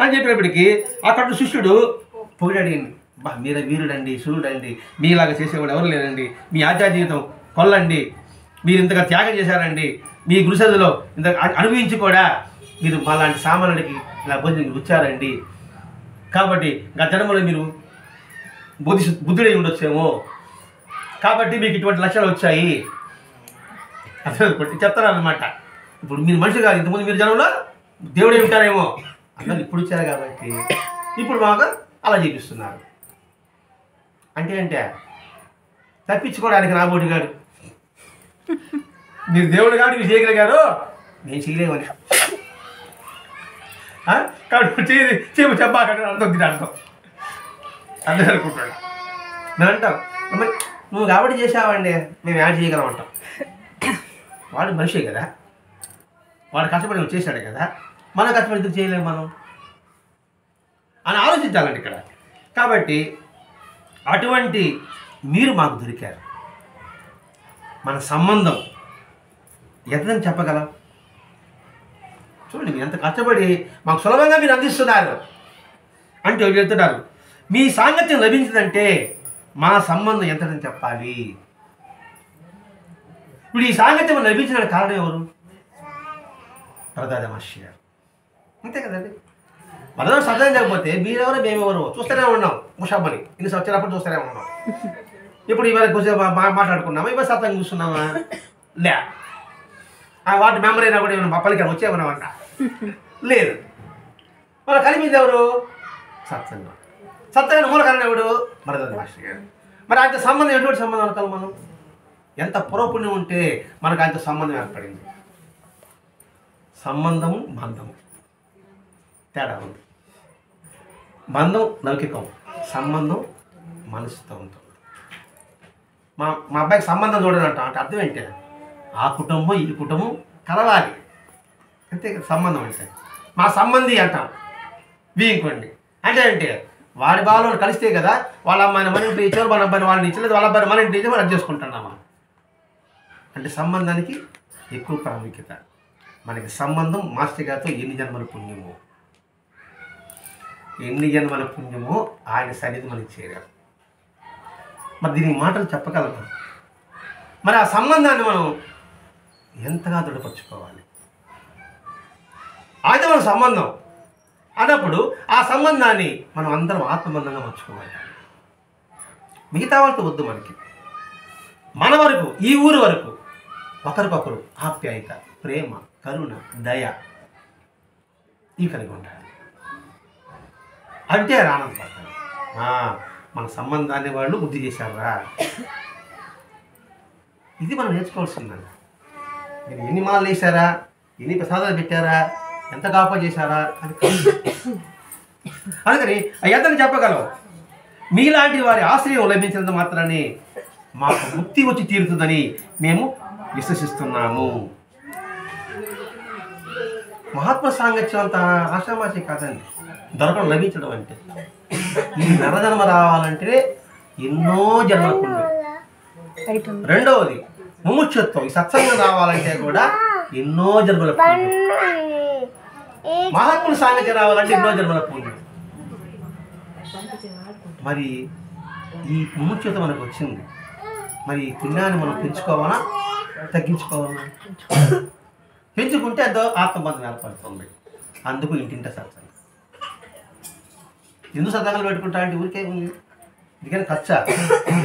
[SPEAKER 1] అని చెప్పినప్పటికీ అక్కడ శిష్యుడు పొగిడాడింది. బా మీరే వీరుడండి, శూరుడండి, మీలాగా చేసేవాడు ఎవరు లేరండి, మీ ఆధ్యాత్మిక జీవితం కొల్లండి, మీరు ఇంతగా త్యాగం చేశారండి, మీ గురుసదిలో ఇంత అనుభవించి కూడా మీరు మాలాంటి సామాన్యుడికి ఇలా భోజనం వచ్చారండి. కాబట్టి గత జన్మలో మీరు బుద్ధుడై ఉండొచ్చేమో, కాబట్టి మీకు ఇటువంటి లక్షణాలు వచ్చాయి అసలు చెప్తారనమాట. ఇప్పుడు మీరు మనిషి కాదు, ఇంతకుముందు మీరు జనంలో దేవుడే ఉంటారేమో, అందరూ ఇప్పుడు వచ్చారు కాబట్టి ఇప్పుడు బాగా అలా చూపిస్తున్నారు. అంటే తప్పించుకోవడానికి రాబోటి గారు, మీరు దేవుడు కాదు మీరు చేయగలిగారు, నేను చేయలేమని. కాబట్టి చేపు చెప్పాకంటే అర్థం తిని అర్థం అర్థం అనుకుంటాడు. నేను అంటాం నువ్వు కాబట్టి చేసావండి, మేము యాడ్ చేయగలం అంటాం. వాడు మనిషే కదా, వాడు కష్టపడి చేశాడు కదా, మనం కష్టపడి ఎందుకు చేయలేము మనం అని ఆలోచించాలండి ఇక్కడ. కాబట్టి అటువంటి మీరు మాకు దొరికారు. మన సంబంధం ఎంతని చెప్పగలం? చూడండి, మీరు ఎంత కష్టపడి మాకు సులభంగా మీరు అందిస్తున్నారు అంటే చెప్తున్నారు. మీ సాంగత్యం లభించిందంటే మా సంబంధం ఎంతని చెప్పాలి. ఇప్పుడు ఈ సాంగత్యం లభించిన కారణం ఎవరు? వరదాది మహర్షి గారు, అంతే కదండి. వరదాది సత్యం లేకపోతే మీరెవరో మేమెవరో చూస్తూనే ఉన్నాం. ముషాబని ఇన్ని సంవత్సరాలు చూస్తూనే ఉన్నాం. ఇప్పుడు ఇవాళ కొంచెం మాట్లాడుకున్నామా, ఇవాళ సత్యం చూస్తున్నామా? లే. వాటి మెంబర్ అయినా కూడా ఏమైనా పలికి వచ్చేమన్నామంట లేదు. మన కలిపింది ఎవరు? సత్సంగం. సత్సంగం మూల కారణం ఎవడు? వరదాది మహర్షి గారు. మరి అంత సంబంధం ఎటువంటి సంబంధం అనుకోవాలి మనం? ఎంత పురోపుణ్యం ఉంటే మనకు అంత సంబంధం ఏర్పడింది. సంబంధము బంధము తేడా ఉంది. బంధం లౌకికం, సంబంధం మనసుతో ఉంటుంది. మా మా అబ్బాయికి సంబంధం చూడండి అంటాం. అంటే అర్థం ఏంటి? ఆ కుటుంబం ఈ కుటుంబం కలవాలి అంతే కదా సంబంధం అంటే. మా సంబంధి అంటాం ఇంకోండి అంటే అంటే వాడి బాలో కలిస్తే కదా వాళ్ళ అమ్మాయిని మన ఇంట్లో ఇచ్చారు, మన అబ్బాయిని వాళ్ళని ఇచ్చలేదు, వాళ్ళ అబ్బాయిని మన ఇంట్లో ఇచ్చారు, మనం చేసుకుంటున్నామా అంటే సంబంధానికి ఎక్కువ ప్రాముఖ్యత. మనకి సంబంధం మాస్టర్ గారితో ఎన్ని జన్మల పుణ్యమో ఆయన సన్నిధి మనకి చేరారు. మరి దీనికి మాటలు చెప్పగలమా? మరి ఆ సంబంధాన్ని మనం ఎంతగా దృఢపరచుకోవాలి? అయితే మన సంబంధం అన్నప్పుడు ఆ సంబంధాన్ని మనం అందరం ఆత్మబంధంగా మర్చుకోవాలి. మిగతా వాళ్ళతో వద్దు, మనకి మన వరకు, ఈ ఊరు వరకు ఒకరికొకరు ఆప్యాయత, ప్రేమ, కరుణ, దయ ఇవి కలిగి ఉండాలి. అంటే ఆనందపడతారు. మన సంబంధాన్ని వాళ్ళు బుద్ధి చేశారా? ఇది మనం నేర్చుకోవాల్సిందండి. మీరు ఎన్ని మాలలు వేసారా, ఎన్ని ప్రసాదాలు పెట్టారా, ఎంత కాపా చేశారా అని అందుకని ఎంతని చెప్పగలవు. మీలాంటి వారి ఆశ్రయం లభించినంత మాత్రాన్ని మాకు ముక్తి వచ్చి తీరుతుందని మేము విశ్వసిస్తున్నాము. మహాత్మ సాంగత్యం అంత ఆశామాషి కాదండి. దొరకడం లభించడం అంటే ఈ నరజన్మ రావాలంటే ఎన్నో జన్మల పుణ్యం. రెండవది ముముక్షత్వం, ఈ సత్సంగం రావాలంటే కూడా ఎన్నో జన్మల పుణ్యం. మహాత్ముల సాంగత్యం రావాలంటే ఎన్నో జన్మల పుణ్యం. మరి ఈ ముముక్షత్వం మనకు వచ్చింది. మరి ఈ పుణ్యాన్ని మనం పెంచుకోవాలా తగ్గించుకోవాలా? పెంచుకుంటే అదో ఆత్మబంధం ఏర్పడుతుంది. అందుకు ఇంటింట సత్సంగం. ఎందుకు సత్సంగాలు పెట్టుకుంటా అంటే ఊరికే ఉంది, ఎందుకని ఖర్చా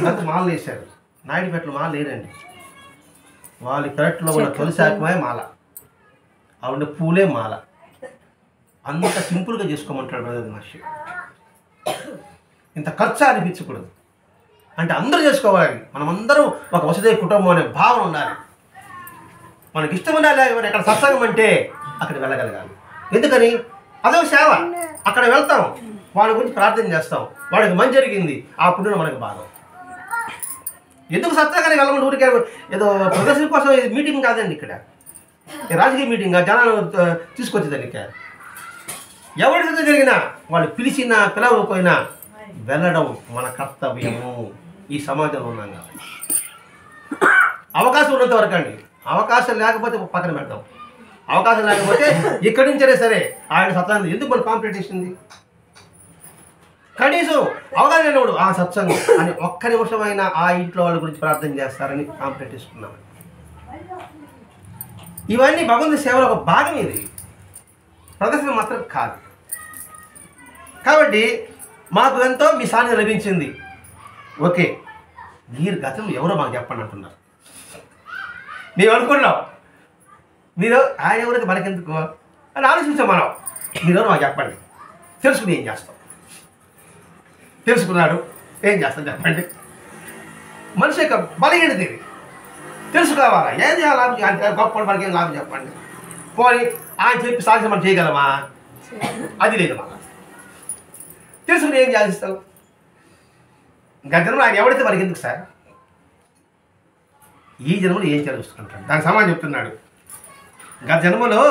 [SPEAKER 1] అంత మాలలు వేశారు. నాయుడుపేటలో మాల లేరండి. వాళ్ళ పెరట్లో ఉన్న తులసాకుమే మాల, ఆ ఉండే పూలే మాల. అంత సింపుల్గా చేసుకోమంటాడు బ్రదర్ మహర్షి. ఇంత ఖర్చు అనిపించకూడదు. అంటే అందరూ చేసుకోవాలి. మనమందరం ఒక వసుదైవ కుటుంబం అనే భావన ఉండాలి. మనకి ఇష్టం ఉండాలి. మరి ఎక్కడ సత్సంగం అంటే అక్కడ వెళ్ళగలగాలి. ఎందుకని? అదో సేవ. అక్కడ వెళ్తాం, వాళ్ళ గురించి ప్రార్థన చేస్తాం, వాడికి మంచి జరిగింది, ఆ పుణ్యం మనకు భాగం. ఎందుకు సత్సంగానికి వెళ్ళమని ఊరికే ఏదో ప్రదర్శన కోసం మీటింగ్ కాదండి. ఇక్కడ రాజకీయ మీటింగ్ జనాలు తీసుకొచ్చేదానికి ఎవరితో జరిగినా వాళ్ళు పిలిచినా పిలవకపోయినా వెళ్ళడం మన కర్తవ్యము. ఈ సమాజంలో ఉన్నాం కాబట్టి అవకాశం ఉన్నంత వరకు అండి. అవకాశం లేకపోతే పక్కన పెడతాం. అవకాశం లేకపోతే ఇక్కడి నుంచే సరే ఆయన సత్సంగం ఎందుకు మన కాంపిటీషన్ ఉంది? కనీసం అవగాహన లేనప్పుడు ఆ సత్సంగం అని ఒక్క నిమిషమైనా ఆ ఇంట్లో వాళ్ళ గురించి ప్రార్థన చేస్తారని కాంప్లీట్ చేసుకున్నాం. ఇవన్నీ భగవంతుని సేవలో ఒక భాగం. ఇది ప్రదర్శన మాత్రం కాదు. కాబట్టి మాకు ఎంతో మీ సాన్నిధ్యం లభించింది. ఓకే, మీరు గతం ఎవరో మాకు చెప్పండి అంటున్నారు. మేము అనుకున్నాం మీరు ఆయన ఎవరికి మనకెందుకు అని ఆలోచించాం. మనం మీరెవరో మాకు చెప్పండి, తెలుసుకుని ఏం చేస్తాం. తెలుసుకున్నాడు ఏం చేస్తాం చెప్పండి. మనిషి యొక్క బలహీనత ఇది. తెలుసుకోవాలా? ఏం చేయాలి? గొప్ప మనకేం లాభం చెప్పండి. పోనీ ఆయన చెప్పి సాధ్యం మనం చేయగలమా? అది లేదు. మన తెలుసుకుని ఏం చేస్తావు? ఇంకా జన్మలో ఆయన ఎవడైతే మనకి ఎందుకు సార్? ఈ జన్మలో ఏం తెలుసుకుంటాడు? దానికి సమాధానం చెప్తున్నాడు. గత జన్మలో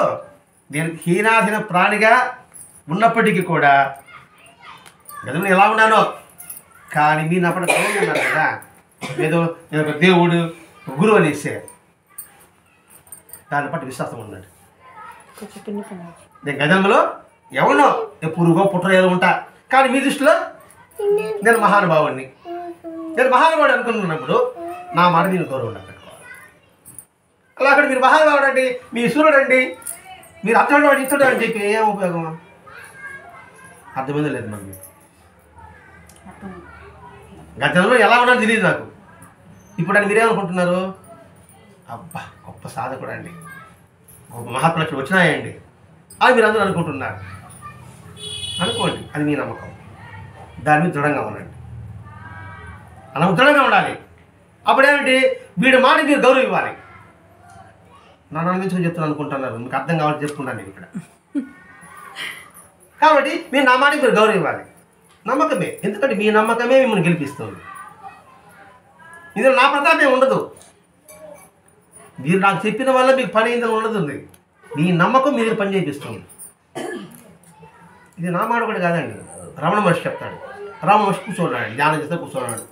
[SPEAKER 1] నేను హీనాధీన ప్రాణిగా ఉన్నప్పటికీ కూడా గతంలో ఎలా ఉన్నానో, కానీ మీరు అప్పుడు దేవుడు ఉన్నారు కదా, ఏదో నేను ఒక దేవుడు గురువు అనేసే దాన్ని బట్టి విశ్వాసం ఉన్నాడు. నేను గతంలో ఎవరినో పురుగో పుట్ర ఏదో ఉంటా, కానీ మీ దృష్టిలో నేను మహానుభావుడిని. నేను మహానుభావుడు అనుకుంటున్నప్పుడు నా మాట నేను గౌరవం పెట్టుకోవాలి. అలా అక్కడ మీరు మహానుభావుడు అండి, మీ సూర్యుడు అండి, మీరు అర్థం వాడు ఇస్తాడు అని చెప్పి ఏం ఉపయోగమా? అర్థమైందో లేదు మరి. మీకు గతంలో ఎలా ఉన్నాడో తెలియదు నాకు. ఇప్పుడు అని మీరేమనుకుంటున్నారు? అబ్బా గొప్ప సాధకుడు అండి, గొప్ప మహాత్ములు వచ్చినాయండి అని మీరు అందరూ అనుకుంటున్నారు. అనుకోండి, అది మీ నమ్మకం. దాని మీద దృఢంగా ఉండండి. అలా దృఢంగా ఉండాలి. అప్పుడేమిటి? వీడి మాట మీరు గౌరవం ఇవ్వాలి. నన్ను అనిపించుకొని చెప్తున్నాను అనుకుంటున్నారు, మీకు అర్థం కావాలని చెప్పుకున్నాను నేను ఇక్కడ. కాబట్టి మీరు నా మాటకి మీరు గౌరవం ఇవ్వాలి. నమ్మకమే. ఎందుకంటే మీ నమ్మకమే మిమ్మల్ని గెలిపిస్తుంది. ఇందులో నా ప్రతాపం ఉండదు. మీరు నాకు చెప్పిన వల్ల మీకు పని ఇందులో ఉండదు. మీ నమ్మకం మీరు పని చేపిస్తుంది. ఇది నా మాట కూడా కాదండి. రమణ మహర్షి చెప్తాడు. రమణ మహర్షి కూర్చున్నాడు, ధ్యానం చేస్తే కూర్చున్నాడు.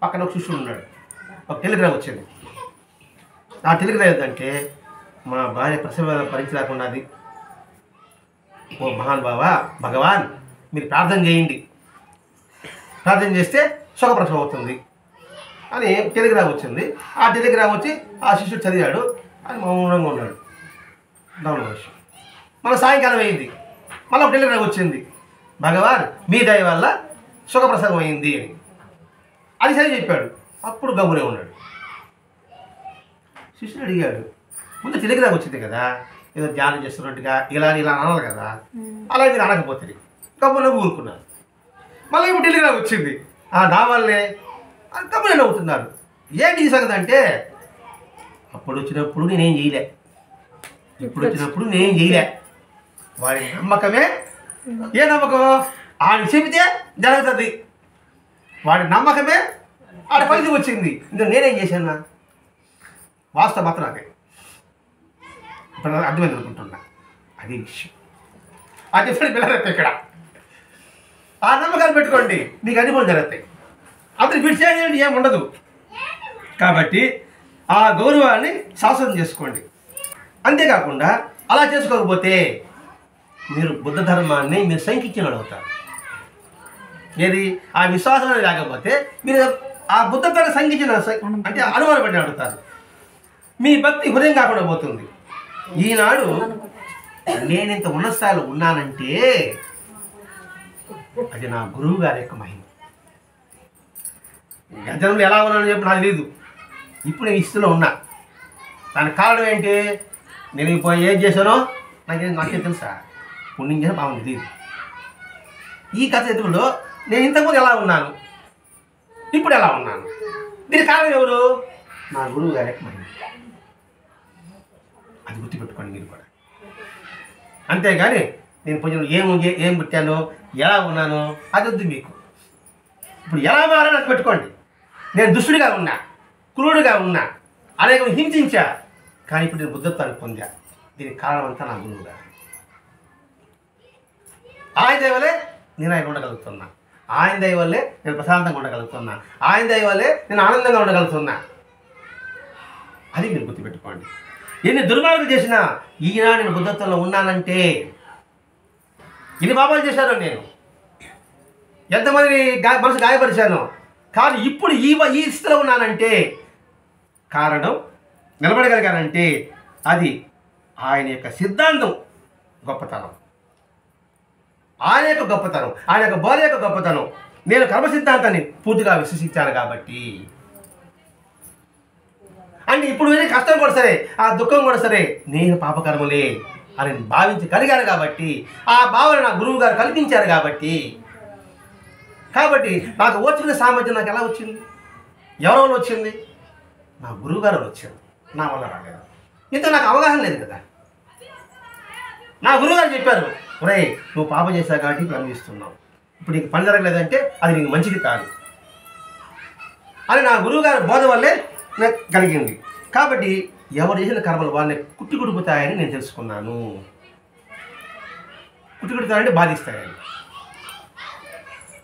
[SPEAKER 1] పక్కన ఒక శిష్యుడు ఉన్నాడు. ఒక టెలిగ్రామ్ వచ్చింది. ఆ టెలిగ్రామ్ ఏంటంటే, మా భార్య ప్రసవ పరీక్ష లేకుండా అది, ఓ మహాన్ బావా భగవాన్ మీరు ప్రార్థన చేయండి, ప్రార్థన చేస్తే సుఖప్రసవం అవుతుంది అని టెలిగ్రామ్ వచ్చింది. ఆ టెలిగ్రామ్ వచ్చి ఆ శిష్యుడు చదివాడు. అని మౌనంగా ఉన్నాడు రమణ మహర్షి. మన సాయంకాలం అయింది. మళ్ళీ ఒక టెలిగ్రామ్ వచ్చింది, భగవాన్ మీ దయ వల్ల సుఖప్రసవం అయింది అని. అది సరి చెప్పాడు. అప్పుడు గమ్మునే ఉన్నాడు. శిష్యుడు అడిగాడు, ముందు టెలిగ్రామ్ వచ్చింది కదా, ఏదో ధ్యానం చేస్తున్నట్టుగా ఇలా అనాలి కదా, అలా మీరు అనకపోతుంది. గమ్మున ఊరుకున్నారు. మళ్ళీ ఇప్పుడు టెలిగ్రామ్ వచ్చింది, నా వల్లే గమ్మునే నవ్వుతున్నారు. ఏంటి ఈ సంగతి అంటే, అప్పుడు వచ్చినప్పుడు నేనేం చేయలే, ఇప్పుడు వచ్చినప్పుడు నేనేం చేయలే. వాడి నమ్మకమే. ఏ నమ్మకం? ఆయన చెబితే జరుగుతుంది. వాడి నమ్మకమే ఆడ ఫలితం వచ్చింది. ఇంకా నేనేం చేశాను? వాస్తవ మాత్రం అదే. ఇప్పుడు అర్థమైంది అనుకుంటున్నా. అది విషయం. ఆ డిఫరెంట్ పిల్లలు ఇక్కడ ఆ నమ్మకాలు పెట్టుకోండి, మీకు అన్ని పనులు జరుగుతాయి. అందరికి విడిచేయండి, ఏం ఉండదు. కాబట్టి ఆ గౌరవాన్ని శాశ్వతం చేసుకోండి. అంతేకాకుండా అలా చేసుకోకపోతే మీరు బుద్ధ ధర్మాన్ని మీరు శంకించిన అవుతారు. ఏది? ఆ విశ్వాసం లేకపోతే మీరు ఆ బుద్ధ ధర్మ శంకించిన అంటే అనుమానపడి అడుగుతారు. మీ భక్తి హృదయం కాకుండా పోతుంది. ఈనాడు నేను ఇంత ఉన్నత స్థాయిలో ఉన్నానంటే అది నా గురువు గారి యొక్క మహిమ. గజంలో ఎలా ఉన్నానని చెప్పి నాకు తెలియదు. ఇప్పుడు నేను ఈ స్థితిలో ఉన్నా. దానికి కారణం ఏంటి? నేను ఇప్పుడు ఏం చేశానో నాకేం తెలుసా? పుణ్యం చేసిన పాపం తెలియదు. ఈ కథ ఎదుగులో నేను ఇంతకుముందు ఎలా ఉన్నాను, ఇప్పుడు ఎలా ఉన్నాను, దీనికి కారణం ఎవరు? నా గురువు గారి యొక్క మహిమ. అది గుర్తుపెట్టుకోండి మీరు కూడా. అంతేగాని నేను కొంచెం ఏం పుట్టానో ఎలా ఉన్నానో అది వద్దు మీకు. ఇప్పుడు ఎలా మారాలో అది పెట్టుకోండి. నేను దుష్టుడిగా ఉన్నా, క్రూరుడిగా ఉన్నా, అనేక హింసించా, కానీ ఇప్పుడు నేను బుద్ధత్వాన్ని పొందా. దీనికి కారణం అంతా నా గురువు గారు. ఆయన దయ వల్లే నేను ఆయన ఉండగలుగుతున్నా. ఆయన దయ వల్లే నేను ప్రశాంతంగా ఉండగలుగుతున్నా. ఆయన దయ వల్లే నేను ఆనందంగా ఉండగలుగుతున్నా. అది మీరు గుర్తుపెట్టుకోండి. ఎన్ని దుర్మార్గులు చేసినా ఈనాడు నేను బుద్ధత్వంలో ఉన్నానంటే, ఎన్ని పాపాలు చేశాను నేను, ఎంతమంది మనసు గాయపరిచాను, కానీ ఇప్పుడు ఈ స్థితిలో ఉన్నానంటే కారణం, నిలబడగలిగానంటే అది ఆయన యొక్క సిద్ధాంతం గొప్పతనం, ఆయన యొక్క గొప్పతనం, ఆయన యొక్క బోధ యొక్క గొప్పతనం. నేను కర్మ సిద్ధాంతాన్ని పూర్తిగా విశ్వసించాను కాబట్టి. అంటే ఇప్పుడు వేరే కష్టం కూడా సరే, ఆ దుఃఖం కూడా సరే, నేను పాపకర్మలే అని భావించి కలిగాను కాబట్టి, ఆ భావన నా గురువు గారు కల్పించారు కాబట్టి నాకు ఓర్చుకునే సామర్థ్యం నాకు ఎలా వచ్చింది? ఎవరి వల్ల వచ్చింది? నా గురువు గారు వచ్చారు, నా వల్ల రాలేదు. ఇంత నాకు అవగాహన లేదు కదా. నా గురువుగారు చెప్పారు, ఒరే నువ్వు పాపం చేశావు కాబట్టి ఇప్పుడు అనుభవిస్తున్నావు, ఇప్పుడు నీకు పని జరగలేదంటే అది నీకు మంచిది కాదు అని నా గురువుగారి బోధ వల్లే నాకు కలిగింది. కాబట్టి ఎవరు చేసిన కర్మలు వాళ్ళని కుట్టుకుడిపోతాయని నేను తెలుసుకున్నాను. కుట్టుకుడతారంటే బాధిస్తాయని,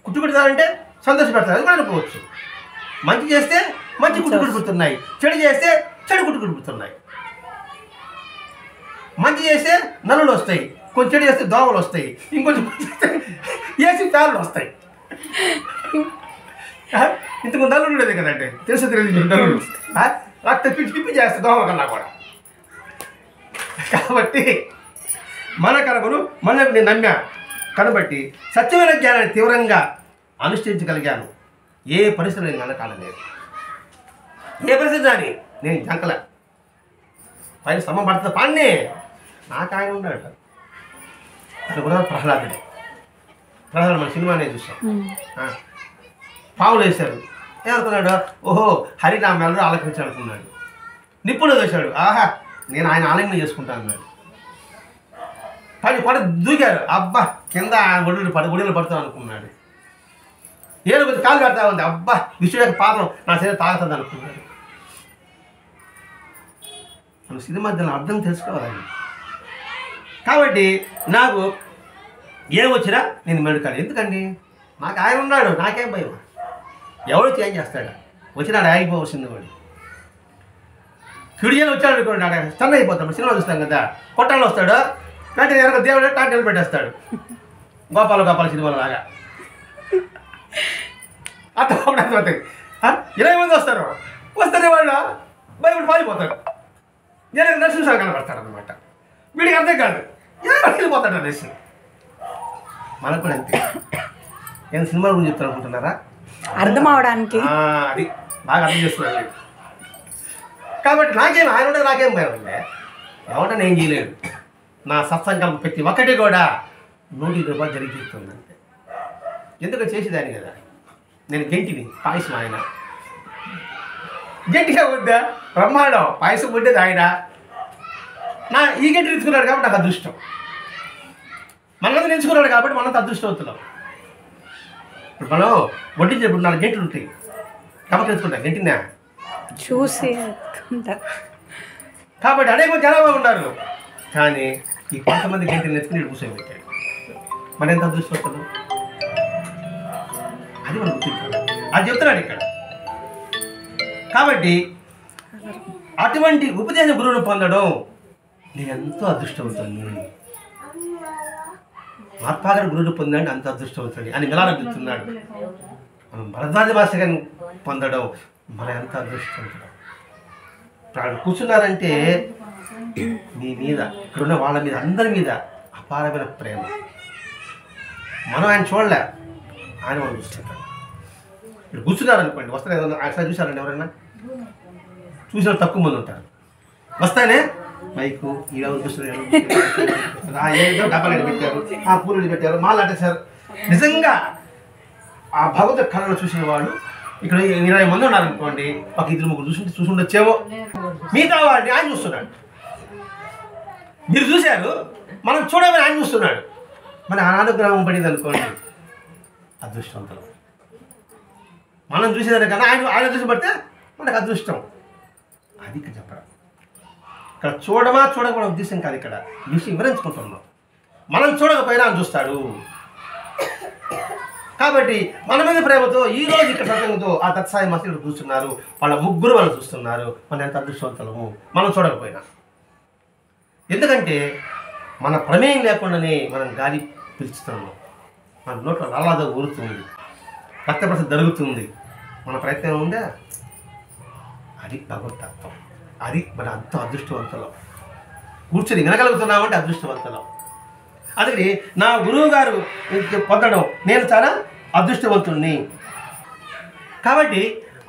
[SPEAKER 1] కుట్టుకుడతారంటే సంతోషపెడతారు, అది కూడా అనుకోవచ్చు. మంచి చేస్తే మంచి కుట్టుకుడిపోతున్నాయి, చెడు చేస్తే చెడు కుట్టుకుడిపోతున్నాయి. మంచి చేస్తే నలులు వస్తాయి, కొంచెం చెడు చేస్తే దోమలు వస్తాయి, ఇంకొంచెం ఏసి ప్యాలు వస్తాయి. ఇంతకు నలులు ఉండేది కదంటే తెలుసు తెలియదు నలులు రక్త పిచ్చి చేస్తే దోమల కన్నా కూడా. కాబట్టి మన కర్మను మనం నేను నమ్మా కనబట్టి సత్యమైన జ్ఞానాన్ని తీవ్రంగా అనుష్ఠించగలిగాను. ఏ పరిస్థితులు నేను అనకాలలేదు, ఏ పరిస్థితి అని నేను జంకల పైన శ్రమ పడుతుంది పాడినే నాకు ఆయన ఉన్నాడు. అది కూడా ప్రహ్లాదుడే. ప్రహ్లాదు మన సినిమానే చూసాం. పావులు వేశారు, ఏమనుకున్నాడు? ఓహో హరి నా మెల్లరూ ఆలకించాలనుకున్నాడు. నిప్పులు వేశాడు, ఆహా నేను ఆయన ఆలయంగా చేసుకుంటాను అన్నాడు. పడి దూకారు, అబ్బా కింద ఒడిలు పడుతాను అనుకున్నాడు. ఏనుగు కాలు కడతా ఉంది. అబ్బా విష్ణు యొక్క పాదం నా శరీరం తాగుతుంది అనుకున్నాడు. మనం సినిమా దాని అర్థం తెలుసుకోవాలండి. కాబట్టి నాకు ఏమొచ్చినా నేను మెడుకాలి. ఎందుకండి నాకు ఆయన ఉన్నాడు, నాకేం భయం. ఎవరు చేంజ్ చేస్తాడు? వచ్చినాడు ఆగిపోవలసింది వాడు. కిడియలు వచ్చాడు అనుకోండి, ఆడ స్టన్ అయిపోతాం. సినిమా చూస్తాం కదా, కొట్టాలు వస్తాడు, వెంటనే వెనక దేవుడు టాటలు పెట్టేస్తాడు. గోపాల సినిమాలో లాగా అర్థమవుతుంది. 20 మంది వస్తారు, వస్తేనే వాళ్ళు బయట పారిపోతాడు. నేను నరసింహ కనపడతాడు అనమాట. వీడికి అర్థం కాదు, వెళ్ళిపోతాడు నరసింహ. మనకు కూడా అంతే. నేను సినిమా గురించి చెప్తాను అనుకుంటున్నారా?
[SPEAKER 2] అర్థం అవడానికి
[SPEAKER 1] అది బాగా అర్థం చేస్తున్నాను. కాబట్టి నాకేం ఆయన ఉంటే నాకేం భయం అండి. ఎవరంటే నేను చేయలేడు. నా సత్సంకల్పం ప్రతి ఒక్కటి కూడా 100 రూపాయలు జరిగి తీరుతుందంటే ఎందుకు చేసేదాన్ని కదా. నేను గంటిని పాయసం ఆయన గట్టిగా వద్దా బ్రహ్మాండం పాయసం ఉండేది ఆయన. నా ఈ గంటి నిలుచుకున్నాడు కాబట్టి నాకు అదృష్టం. మనమంతా నిలుచుకున్నాడు కాబట్టి మనంతా అదృష్టవంతులం. ఇప్పుడు మనం వడ్డించేప్పుడు 4 గంటలు ఉంటాయి కాబట్టి నిలుచుకుంటాం గంటినా
[SPEAKER 2] చూసి.
[SPEAKER 1] కాబట్టి అనేక జనాభా ఉన్నారు. కానీ ఈ కొంతమంది గంటలు నెత్తుకుని కూర్చోబెట్టాడు. మరి ఎంత అదృష్టవంతులు అది మనం గుర్తించాలి. అది చెప్తున్నాడు ఇక్కడ. కాబట్టి అటువంటి ఉపదేశ గురువును పొందడం నేను ఎంతో అదృష్టవంతుని. మహాత్మాగారు గురువును పొందండి అంత అదృష్టవంతుని అని మిలాలనిపిస్తున్నాడు. మనం భరద్వాజ భాషగారిని పొందడం మన ఎంత అదృష్టవంతుడు. ఇప్పుడు కూర్చున్నారంటే మీ మీద ఇక్కడున్న వాళ్ళ మీద అందరి మీద అపారమైన ప్రేమ. మనం ఆయన చూడలే, ఆయన వాళ్ళు చూస్తుంటారు. ఇప్పుడు కూర్చున్నారనుకోండి, వస్తారు ఏదన్నా ఆయన చూసారండి ఎవరైనా? చూసిన తక్కువ మంది ఉంటారు. వస్తానే మైకు ఈరోజు చూస్తున్నారు, ఏదో డబ్బాలు పెట్టారు, ఆ పూలు పెట్టారు, మాలు అట్టేశారు. నిజంగా ఆ భగవద్ కళను చూసిన వాళ్ళు ఇక్కడ 20 మంది ఉన్నారనుకోండి, ఒక 2-3 చూసుండొచ్చేమో. మిగతా వాడిని ఆయన చూస్తున్నాడు. మీరు చూశారు, మనం చూడమని ఆయన చూస్తున్నాడు. మన అనుగ్రహం పడింది అనుకోండి, అదృష్టవంతులు. మనం చూసేదానికన్నా ఆయన చూసి పడితే మనకు అదృష్టం. అది ఇక్కడ చెప్పడం. ఇక్కడ చూడకపోవడం ఉద్దేశం కాదు. ఇక్కడ చూసి వివరించుకుంటున్నాం. మనం చూడకపోయినా ఆయన చూస్తాడు. కాబట్టి మన మీద ప్రేమతో ఈరోజు ఇక్కడ సత్యంతో ఆ తత్సాయి మసీదులు కూర్చున్నారు. వాళ్ళ ముగ్గురు మనం చూస్తున్నారు. మనం ఎంత అదృష్టవంతులము మనం చూడకపోయినా. ఎందుకంటే మన ప్రమేయం లేకుండానే మనం గాలి పీల్చుతున్నాం. మన నోట్లో నల్లద ఊరుతుంది, రక్త ప్రసరణ జరుగుతుంది. మన ప్రయత్నం ఉందా? అది భగవతత్వం. అది మన అంత అదృష్టవంతులం. కూర్చొని వినగలుగుతున్నామంటే అదృష్టవంతులం. అందుకని నా గురువు గారు పొందడం నేను చాలా అదృష్టవంతుణ్ణి. కాబట్టి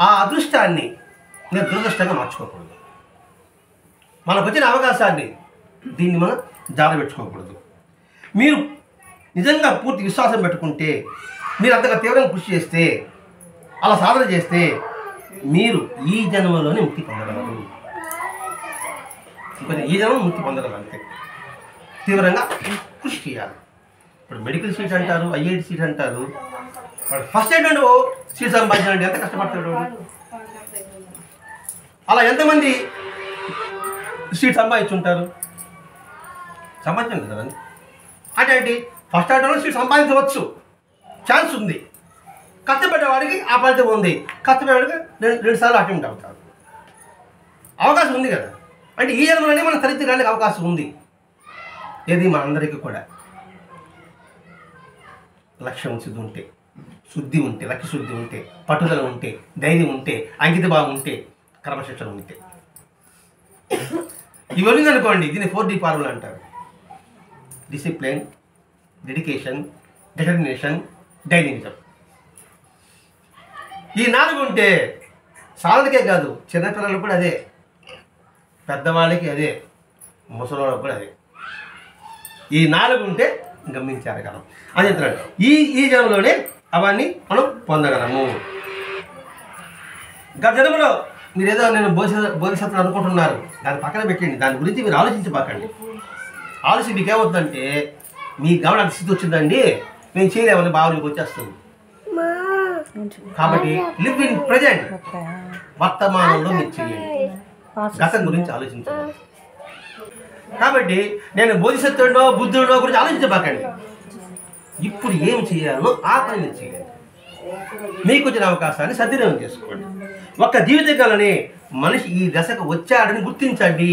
[SPEAKER 1] ఆ అదృష్టాన్ని నేను దురదృష్టంగా మార్చుకోకూడదు. మనకు వచ్చిన అవకాశాన్ని దీన్ని మనం జారబెట్టుకోకూడదు. మీరు నిజంగా పూర్తి విశ్వాసం పెట్టుకుంటే, మీరు అంతగా తీవ్రంగా కృషి చేస్తే, అలా సాధన చేస్తే మీరు ఈ జన్మలోనే ముక్తి పొందగలరు. ఈ జన్మ ముక్తి పొందగలరు. అంతే తీవ్రంగా కృషి చేయాలి. ఇప్పుడు మెడికల్ సీట్ అంటారు, ఐఐటి సీట్ అంటారు. వాడు ఫస్ట్ ఏంటంటే సీట్ సంపాదించాలంటే ఎంత కష్టపడతాడు. అలా ఎంతమంది సీట్ సంపాదించుంటారు? సంపాదించండి కదండి. అంటే ఫస్ట్ అటెంప్ట్లో సీట్ సంపాదించవచ్చు, ఛాన్స్ ఉంది. కష్టపడ్డవాడికి ఆ ఫలితం ఉంది. కష్టపడేవాడికి 2 సార్లు అటెంప్ట్ అవుతారు. అవకాశం ఉంది కదా. అంటే ఈ జన్మలోనే మనం తరించడానికి అవకాశం ఉంది. ఏది మనందరికీ కూడా లక్ష్యం ఉంటే, శుద్ధి ఉంటే, లక్ష్య శుద్ధి ఉంటే, పట్టుదల ఉంటే, ధైర్యం ఉంటే, అంకిత భావం ఉంటే, క్రమశిక్షణ ఉంటే, ఇవన్నీ అనుకోండి. దీన్ని 4D ఫార్ములా అంటారు. Discipline, dedication, determination, dynamism. ఈ 4 ఉంటే సాధనకే కాదు, చిన్నపిల్లలకు కూడా అదే, పెద్దవాళ్ళకి అదే, ముసలివాళ్ళకి కూడా అదే. ఈ 4 ఉంటే గమనించగలం అని చెప్తున్నాడు. ఈ జన్మలోనే అవన్నీ మనం పొందగలము. గత జన్మలో మీరు ఏదో నేను బోధిసత్తులు అనుకుంటున్నారు, దాన్ని పక్కన పెట్టండి. దాని గురించి మీరు ఆలోచించబాకండి. ఆలోచన మీకు ఏమవుతుందంటే, మీ గమనానికి స్థితి వచ్చిందండి, నేను చేయలేమని భావనకి వచ్చేస్తుంది. కాబట్టి లివ్ ఇన్ ప్రజెంట్,
[SPEAKER 2] ఓకే.
[SPEAKER 1] వర్తమానంలో మీరు చేయండి, గతం గురించి ఆలోచించండి. కాబట్టి నేను బోధిసత్వుడో బుద్ధుడో గురించి ఆలోచించబాకండి. ఇప్పుడు ఏం చేయాలో ఆ పని మీరు చేయండి. మీకు వచ్చిన అవకాశాన్ని సద్వినియోగం చేసుకోండి. ఒక్క జీవితకాలని మనిషి ఈ దశకు వచ్చాడని గుర్తించండి.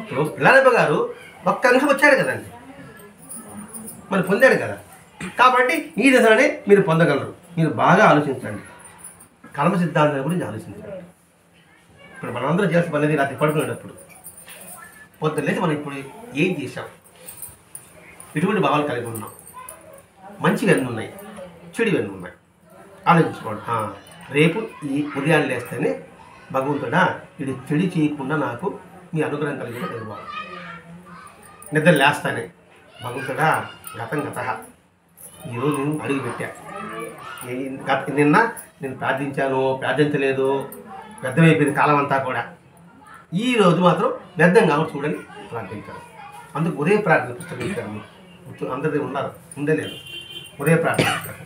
[SPEAKER 1] ఇప్పుడు పిల్లలప్ప గారు ఒక్క నిమిషం వచ్చాడు కదండి, మరి పొందాడు కదా. కాబట్టి ఈ దశలోనే మీరు పొందగలరు. మీరు బాగా ఆలోచించండి, కర్మ సిద్ధాంతం గురించి ఆలోచించండి. ఇప్పుడు మనందరం చేసిన పని రాత్రి పడుకునేటప్పుడు పొద్దున్న లేచి మనం ఇప్పుడు ఏం చేసాం, ఎటువంటి భావాలు కలిగి ఉన్నాం, మంచివి ఎన్ని ఉన్నాయి, చెడు ఎన్ని ఉన్నాయి ఆలోచించుకోండి. రేపు ఈ ఉదయాన్ని లేస్తేనే భగవంతుడా ఇది చెడు చేయకుండా నాకు మీ అనుగ్రహం కలిగిన తెలుగు. నిద్ర లేస్తానే భగవంతుడా గతం గత ఈరోజు నేను అడుగు పెట్టా, నిన్న నేను ప్రార్థించాను ప్రార్థించలేదు, వ్యర్థమైపోయింది కాలం అంతా కూడా. ఈరోజు మాత్రం వ్యర్థం కాబట్టి చూడని ప్రార్థించాను. అందుకు ఒరే ప్రార్థన పుస్తకం ఇచ్చాను. అందరిది ఉన్నారు, ఉండలేదు. ఒరే ప్రార్థన పుస్తకం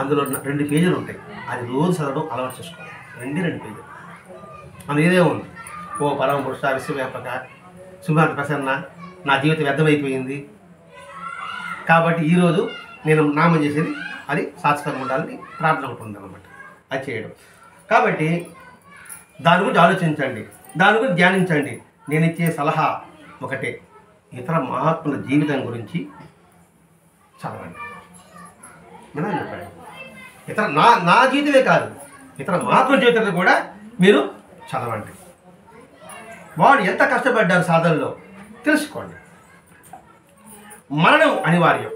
[SPEAKER 1] అందులో 2 పేజీలు ఉంటాయి. అది రోజు చదవడం అలవాటు చేసుకోవాలి. 2 పేజీలు అందులో ఏదే ఉంది. ఓ పరమ పురుష విశ్వవ్యాపక సింహాంత ప్రసన్న, నా జీవితం వ్యర్థమైపోయింది కాబట్టి ఈరోజు నేను నామం చేసేది అది శాశ్వతంగా ఉండాలని ప్రార్థన ఒకటి ఉందన్నమాట. అది చేయడం. కాబట్టి దాని గురించి ఆలోచించండి, దాని గురించి ధ్యానించండి. నేను ఇచ్చే సలహా ఒకటే, ఇతర మహాత్ముల జీవితం గురించి చదవండి. నేను చెప్పాను ఇతర నా జీవితమే కాదు, ఇతర మహాత్ముల జీవితాన్ని కూడా మీరు చదవండి. వాడు ఎంత కష్టపడ్డారు సాధనలో తెలుసుకోండి. మరణం అనివార్యం,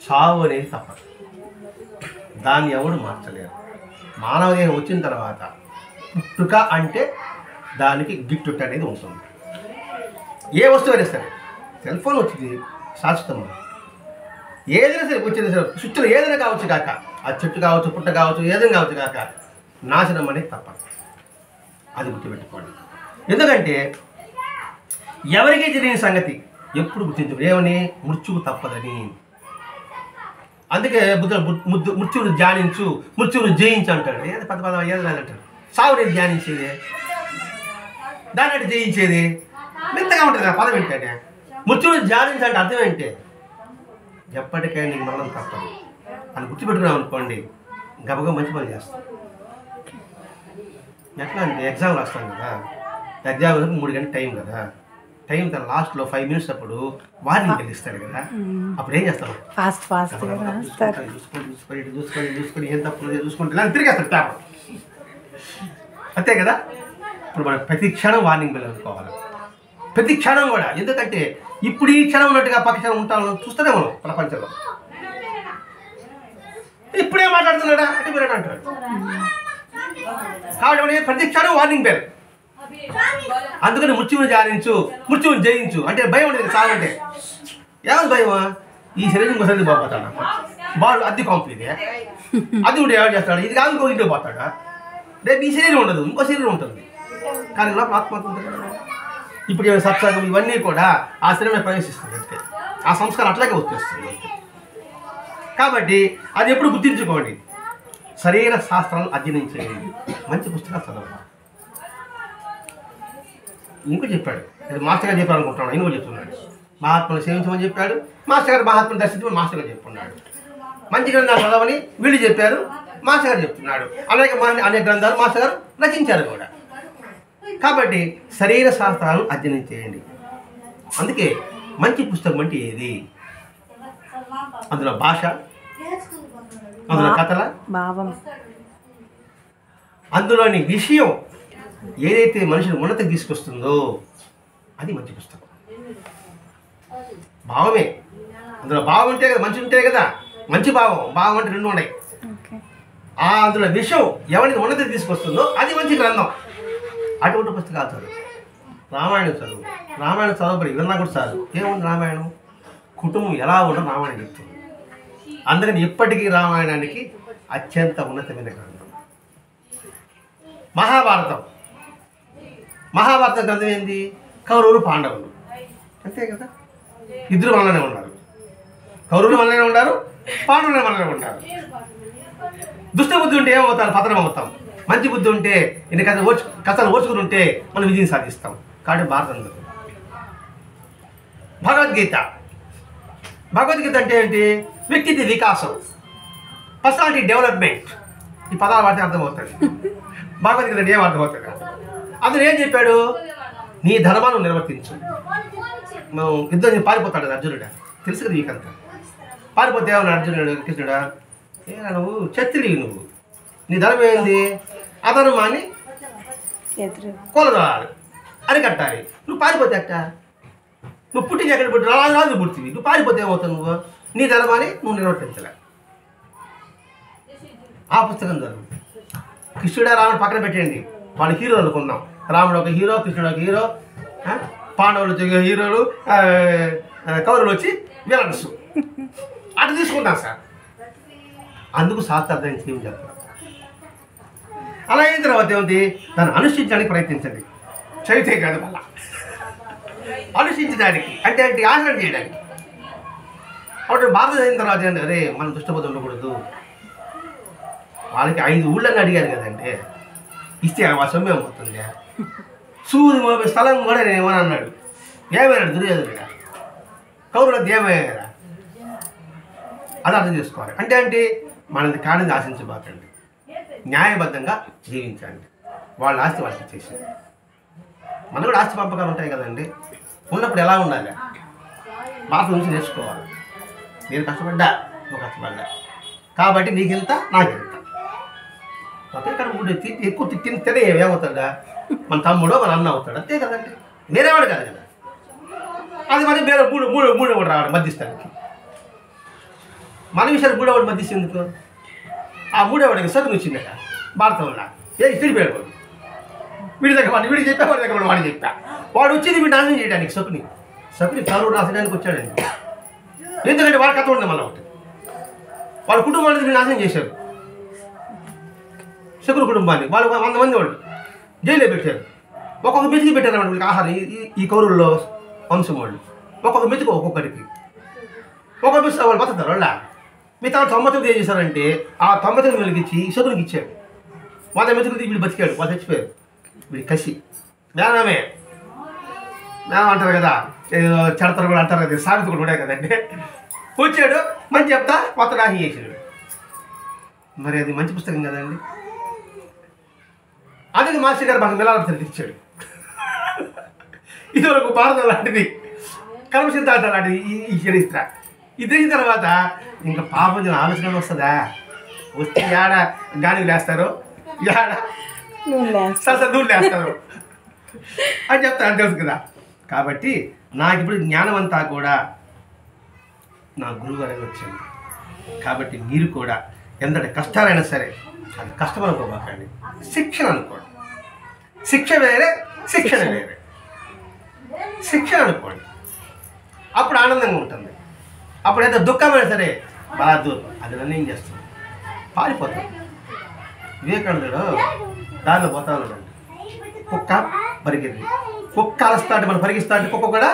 [SPEAKER 1] చావు అనేది తప్పదు, దాన్ని ఎవడు మార్చలేరు. మానవ దేహం వచ్చిన తర్వాత పుట్టుక అంటే దానికి గిట్టుట అనేది ఉంటుంది. ఏ వస్తువు అయినా సరే, సెల్ ఫోన్ వచ్చింది శాశ్వతం, ఏదైనా సరే వచ్చింది సరే, సృష్టిలో ఏదైనా కావచ్చు కాక, అది చెట్టు కావచ్చు, పుట్ట కావచ్చు, ఏదైనా కావచ్చు కాక, నాశనం అనేది తప్పదు. అది గుర్తుపెట్టుకోండి. ఎందుకంటే ఎవరికీ తెలియని సంగతి ఎప్పుడు గుర్తించు, ఏమని మృత్యువు తప్పదని. అందుకే మృత్యువును ధ్యానించు, మృత్యువును జయించు అంటాడు. ఏదో పెద్ద ఏదో అంటాడు. సావుని ధ్యానించేది, దాన్ని అంటే జయించేది మెత్తగా ఉంటుంది కదా పదం ఏంటంటే. మృత్యువును ధ్యానించాలంటే అర్థం ఏంటి, ఎప్పటికైనా నీకు మరణం తప్పదు అని గుర్తుపెట్టుకున్నాం అనుకోండి, గబగబా మంచి పని చేస్తాం. ఎట్లా అంటే ఎగ్జామ్ రాస్తాం కదా, ఎగ్జామ్ 3 గంటల టైం కదా, టైం తన లాస్ట్లో 5 మినిట్స్ అప్పుడు వార్నింగ్ తెలిస్తాడు కదా, అప్పుడు ఏం చేస్తాం, చూసుకొని ఏం తప్పు చూసుకుంటే ఇలా తిరిగేస్తాడు పేపర్. అంతే కదా. ఇప్పుడు మనం ప్రతి క్షణం వార్నింగ్ బిల్ అనుకోవాలి, ప్రతి క్షణం కూడా. ఎందుకంటే ఇప్పుడు ఈ క్షణం ఉన్నట్టుగా పక్క క్షణం ఉంటాను చూస్తూనే మనం ప్రపంచంలో. ఇప్పుడే మాట్లాడుతున్నాడా అంటే మీరు అంటాడు. కాబట్టి ప్రతి క్షణం వార్నింగ్ బెల్. అందుకని మృత్యువుని ధ్యానించు, మృత్యువుని జయించు అంటే భయం ఉండేది. సాగంటే ఏమన్నా భయమా, ఈ శరీరం ఇంకోసారి పోతాడు, బాడు అద్దె కాంప్లీట్ అది ఉంటే ఏం చేస్తాడు, ఇది కాదు ఇంకో ఇంట్లో పోతాడా, రేపు ఈ శరీరం ఉండదు, ఇంకో శరీరం ఉంటుంది. కానీ లోపల ఆత్మ ఉంటుంది. ఇప్పుడు ఏమైనా సత్సంగం ఇవన్నీ కూడా ఆ శరీరంలో ప్రవేశిస్తుంది అంతే, ఆ సంస్కారం అట్లాగే వచ్చేస్తుంది. కాబట్టి అది ఎప్పుడు గుర్తించుకోండి. శరీర శాస్త్రాలను అధ్యయనం చేయండి, మంచి పుస్తకాలు చదవండి. ఇంకో చెప్పాడు, ఇది మాస్టర్ గారు చెప్పాడు అనుకుంటున్నాడు, ఇంకో చెప్తున్నాడు. మహాత్ములు సేవించమని చెప్పాడు, మాస్టర్ గారు మహాత్ములు దర్శించమని మాస్టర్ గారు చెప్తున్నాడు. మంచి గ్రంథాలు చదవని వీళ్ళు చెప్పారు, మాస్టర్ గారు చెప్తున్నాడు. అనేక గ్రంథాలు మాస్టర్ గారు రచించారు కూడా. కాబట్టి శరీర శాస్త్రాలను అధ్యయనం చేయండి. అందుకే మంచి పుస్తకం అంటే ఏది, అందులో భాష, అందులో కథల
[SPEAKER 2] భావం,
[SPEAKER 1] అందులోని విషయం ఏదైతే మనిషిని ఉన్నతికి తీసుకొస్తుందో అది మంచి పుస్తకం. భావమే, అందులో భావం ఉంటే కదా మంచి ఉంటే కదా మంచి భావం. భావం అంటే 2 ఉన్నాయి. అందులో విషయం ఎవరిని ఉన్నతికి తీసుకొస్తుందో అది మంచి గ్రంథం. అటువంటి పుస్తకాలు చదువు. రామాయణం చదువు, రామాయణం చదవబడి విన్నా కూడా చదువు. ఏముంది రామాయణం, కుటుంబం ఎలా ఉండడం రామాయణం చెప్తుంది. అందుకని ఇప్పటికీ రామాయణానికి అత్యంత ఉన్నతమైన గ్రంథం. మహాభారతం గ్రంథం ఏంది, కౌరవులు పాండవులు అంతే కదా, ఇద్దరు మనలోనే ఉన్నారు. కౌరవులు మనలోనే ఉన్నారు, పాండవులు మనలో ఉంటారు. దుష్టబుద్ధి ఉంటే ఏమవుతారు? పతనం అవుతాం. మంచి బుద్ధి ఉంటే ఎన్ని కథలు ఓర్చుకుని ఉంటే మనం విజయం సాధిస్తాం. కాబట్టి భారతంలో భగవద్గీత అంటే ఏంటి? వ్యక్తిత్వ వికాసం, పర్సనాలిటీ డెవలప్మెంట్. ఈ పదాలు వాటి అర్థమవుతుంది. భగవద్గీత అంటే ఏం అర్థమవుతుంది? అందులో ఏం చెప్పాడు? నీ ధర్మాన్ని నిర్వర్తించు. మనం యుద్ధం పారిపోతాడు కదా అర్జునుడు, తెలుసు కదా నీకంతా. పారిపోతే ఏమన్నా అర్జునుడు కృష్ణుడా, నువ్వు క్షత్రియుడు, నువ్వు నీ ధర్మం ఏంది? అధర్మాన్ని కొలదాలి, అరికట్టాలి. నువ్వు పారిపోతే అట్ట, నువ్వు పుట్టించి ఎక్కడ పుట్టి రాజు పుట్టింది, నువ్వు పారిపోతే ఏమవుతావు? నువ్వు నీ ధర్మాన్ని నువ్వు నిర్వర్తించలే. ఆ పుస్తకం చదువు. కృష్ణుడా రాముడు పక్కన పెట్టండి, వాళ్ళు హీరో అనుకుందాం. రాముడు ఒక హీరో, కృష్ణుడు ఒక హీరో, పాండవులు వచ్చి హీరోలు, కౌరవులు వచ్చి విలన్స్ అటు తీసుకుంటాం సార్. అందుకు శాస్త్రార్థం ఏం చెప్తారు. అలా అయిన తర్వాత ఏమిటి? దాన్ని అనుష్ఠించడానికి ప్రయత్నించండి. చదివితే కాదు, మళ్ళా అనుష్ఠించడానికి అంటే ఆచరణ చేయడానికి. అప్పుడు భారతదేశం అయిన తర్వాత ఏంటి? అరే మనం దుష్టబుద్ధి ఉండకూడదు. వాళ్ళకి 5 ఊళ్ళని అడిగారు కదంటే, ఇస్తే ఆ సొమ్మే అవుతుంది. సూది మోపే స్థలం కూడా నేను ఏమని అన్నాడు. ఏమయ్యాడు దుర్యోధనుడు? కౌరవులకు ఏమయ్యారా? అది అర్థం చేసుకోవాలి. అంటే మనది కానిది ఆశించబాకండి, న్యాయబద్ధంగా జీవించండి. వాళ్ళ ఆస్తి వాళ్ళకి ఇచ్చేసింది. మనకు కూడా ఆస్తి పంపకాలు ఉంటాయి కదండి. ఉన్నప్పుడు ఎలా ఉండాలి? భారత నుంచి నేర్చుకోవాలి. నేను కష్టపడ్డా, నువ్వు కష్టపడ్డా, కాబట్టి నీకెంత నాకెంత. ఒకే ఇక్కడ ఎక్కువ తినే ఏమవుతాడా? మన తమ్ముడో మన అన్న అవుతాడు, అంతే కదండి. వేరేవాడు కాదు కదా. అది మరి వేరే మూడోవాడు రావాలి మధ్యస్థానికి. మన విషయాలు మూడోవాడు మధ్యస్థేందుకు? ఆ మూడోవాడికి సగం ఇచ్చిందట భారతంలో. తిరిగిపోయాడు వీడి దగ్గర వాడు, వీడికి చెప్పా, వాడి దగ్గర వాడికి చెప్పా. వాడు వచ్చింది వీడు నాశనం చేయడానికి. సకుని కౌరవుడు నాశనానికి వచ్చాడండి. ఎందుకంటే వాడి కథ ఉంది మళ్ళీ ఒకటి. వాళ్ళ కుటుంబాన్ని వీళ్ళు నాశనం చేశారు. శకుని కుటుంబాన్ని వాళ్ళు 100 మంది వాళ్ళు జైల్లో పెట్టారు. ఒక్కొక్క మెతికి పెట్టారు అన్నమాట వీళ్ళకి ఆహారం. ఈ కౌరుల్లో వంశం వాళ్ళు ఒక్కొక్క మెతుకు ఒక్కొక్కరికి ఒక్కొక్క మెతుకు వాళ్ళు బతుకుతారు. వాళ్ళ మిగతా 99 ఏం చేశారంటే ఆ 99 వెలిగించి శకునికి ఇచ్చాడు. 100 మెతుకులు వీళ్ళు బతికాడు, వాళ్ళు చచ్చిపోయారు. వీడి కసి మేనమే అంటారు కదా, చెడతారు కూడా అంటారు కదా, సామెత కూడా ఉంటాయి కదండి. వచ్చాడు మంచి చెప్తా మొత్తం రాహి చేసాడు. మరి అది మంచి పుస్తకం కదండి. అది మాస్టర్ గారు మాకు మిలాలకి ఇచ్చాడు. ఇదివరకు భారతం లాంటిది, కర్మ సిద్ధాంతం లాంటిది ఈ చరిత్ర. ఇది అయిన తర్వాత ఇంకా పాపం ఆలోచన వస్తుందా? వస్తే ఏడ గాలి లేస్తారు, ఏడ నూనె లేస్తారు అని చెప్తాను, తెలుసు కదా. కాబట్టి నాకు ఇప్పుడు జ్ఞానం అంతా కూడా నా గురువు అనేది వచ్చింది. కాబట్టి మీరు కూడా ఎంతటి కష్టాలైనా సరే అది కష్టం అనుకోబాకండి, శిక్షణ అనుకోండి. శిక్ష వేరే, శిక్షణ వేరే. శిక్షణ అనుకోండి, అప్పుడు ఆనందంగా ఉంటుంది. అప్పుడు ఎంత దుఃఖమైనా సరే బాగా దూరం, అది నన్ను ఏం చేస్తుంది, పారిపోతాం. వివేకానందుడు దారిలో పోతా ఉన్నాడు. కుక్క పరిగెత్తి, కుక్క అరస్తా అంటే మనం పరిగిస్తా అంటే కుక్క కూడా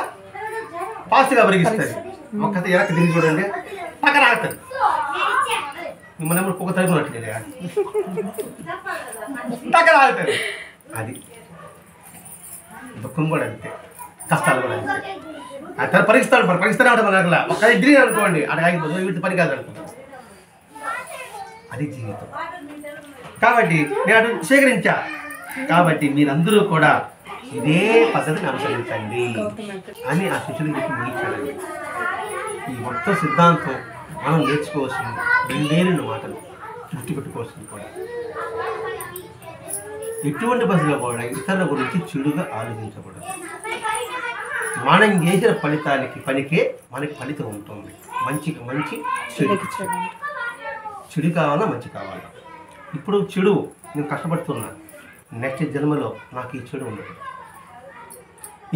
[SPEAKER 1] ఫాస్ట్గా పరిగిస్తుంది. ఒక్కతే వెనక్కి తిరిగి చూడండి, పక్కన ఆగుతుంది. మన కుక్క తరుగునట్లేదు, పక్కన ఆగుతుంది. అది దుఃఖం కూడా అంతే, కష్టాలు కూడా అంతే. అక్కడ పరిగిస్తాడు, పరిగిస్తూనే ఉంటాం. మన అట్లా ఒక డిగ్రీ అనుకోండి, అక్కడ ఆగిపోతుంది, వీటి పని కాదు అనుకుంటాం. అది జీవితం. కాబట్టి నేను అటు స్వీకరించా. కాబట్టి మీరందరూ కూడా ఇదే పద్ధతిని అనుసరించండి అని ఆ శిష్యులు చెప్పి ముగించారండి. ఈ మొత్తం సిద్ధాంతం మనం నేర్చుకోవాల్సింది 2 మాటలు గుర్తుపెట్టుకోవాల్సింది కూడా. ఎటువంటి బస్సులో కూడా ఇతరుల గురించి చెడుగా ఆలోచించకూడదు. మనం చేసిన పనికి మనకి ఫలితం ఉంటుంది. మంచికి మంచి, చెడుకి చెడు. చెడు కావాలా, మంచి కావాలా. ఇప్పుడు చెడు నేను కష్టపడుతున్నా, నెక్స్ట్ జన్మలో నాకు ఈ చెడు ఉండదు.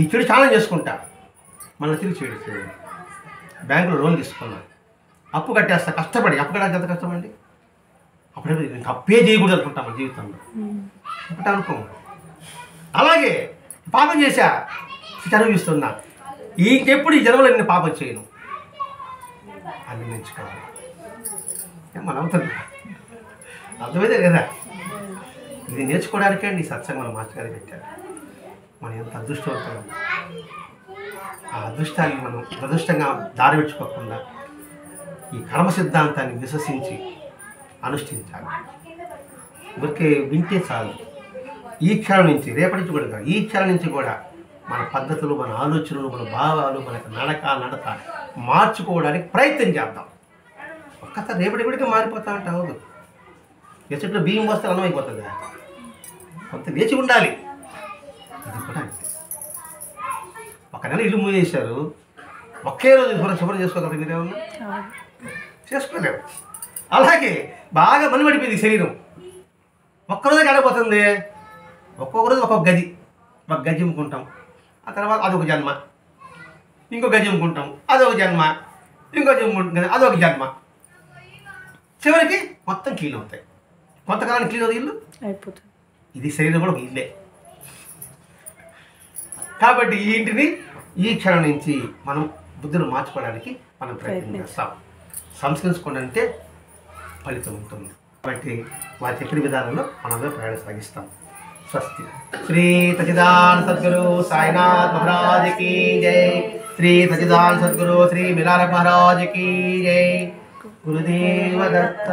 [SPEAKER 1] ఈ చెడు చాలా చేసుకుంటా, మళ్ళీ తిరిగి చెడు. బ్యాంకులో లోన్ తీసుకున్నా, అప్పు కట్టేస్తా, కష్టపడి. అప్పు కట్టాలి ఎంత కష్టపడి, అప్పుడే ఇంకా అప్పే చేయకూడదు అనుకుంటాం మన జీవితంలో. ఒకటి అనుకోము. అలాగే పాపం చేశా, చదివిస్తున్నా, ఇంకెప్పుడు ఈ జన్మలో నేను పాపం చేయను అని నేర్చుకోవాలి. మనం అవుతుంది అర్థమైతే లేదా? ఇది నేర్చుకోవడానికే అండి సత్సంగం మన మాస్టర్ గారు పెట్టారు. మనం ఎంత అదృష్టవంతులం. ఆ అదృష్టాన్ని మనం దురదృష్టంగా దారి పెట్టుకోకుండా ఈ కర్మ సిద్ధాంతాన్ని విశ్వసించి అనుష్ఠించాలి. ఊరికే వింటే చాలు. ఈ క్షణం నుంచి, రేపటి నుంచి కూడా కాదు, ఈ క్షణం నుంచి కూడా మన పద్ధతులు, మన ఆలోచనలు, మన భావాలు, మన నడత మార్చుకోవడానికి ప్రయత్నం చేద్దాం. ఒక్కసారి రేపటి గుడికి మారిపోతా అంటే అవదు. ఎచ్చట్లో బియ్యం వస్తే అన్నం అయిపోతుంది. కొంత వేచి ఉండాలి. ఇది కూడా అంతే. ఒక నెల ఇల్లు మూసేశారు, ఒకే రోజు శుభ్రం చేసుకోగలరు. మీరేమన్నా చేసుకోలేము. అలాగే బాగా మని పడిపోయింది శరీరం, ఒక్కరోజే గడపోతుంది. ఒక్కొక్క రోజు ఒక్కొక్క గది, ఒక గది అమ్ముకుంటాం, ఆ తర్వాత అదొక జన్మ, ఇంకో గది అమ్ముకుంటాం, అదొక జన్మ, ఇంకో గది అమ్ముకుంటాం, అదొక జన్మ. చివరికి మొత్తం క్లీన్ అవుతాయి. కొంతకాలానికి క్లీన్ అవుతుంది, ఇల్లు
[SPEAKER 2] అయిపోతుంది.
[SPEAKER 1] ఇది శరీరం కూడా ఒక ఇల్లే. కాబట్టి ఈ ఇంటిని ఈ క్షణం నుంచి మనం బుద్ధులు మార్చుకోవడానికి మనం ప్రయత్నం చేస్తాం. సంస్కరించుకోండి అంటే ఫలితం ఉంటుంది. కాబట్టి వారి చెప్పిన విధానంలో మనమే ప్రయాణం సాగిస్తాం. స్వస్తి. శ్రీ సచ్చిదానంద సద్గురు సాయినాథ్ మహారాజ్ की जय. శ్రీ సచ్చిదానంద సద్గురు శ్రీ మిలార మహారాజ్ की जय. గురుదేవ దత్త.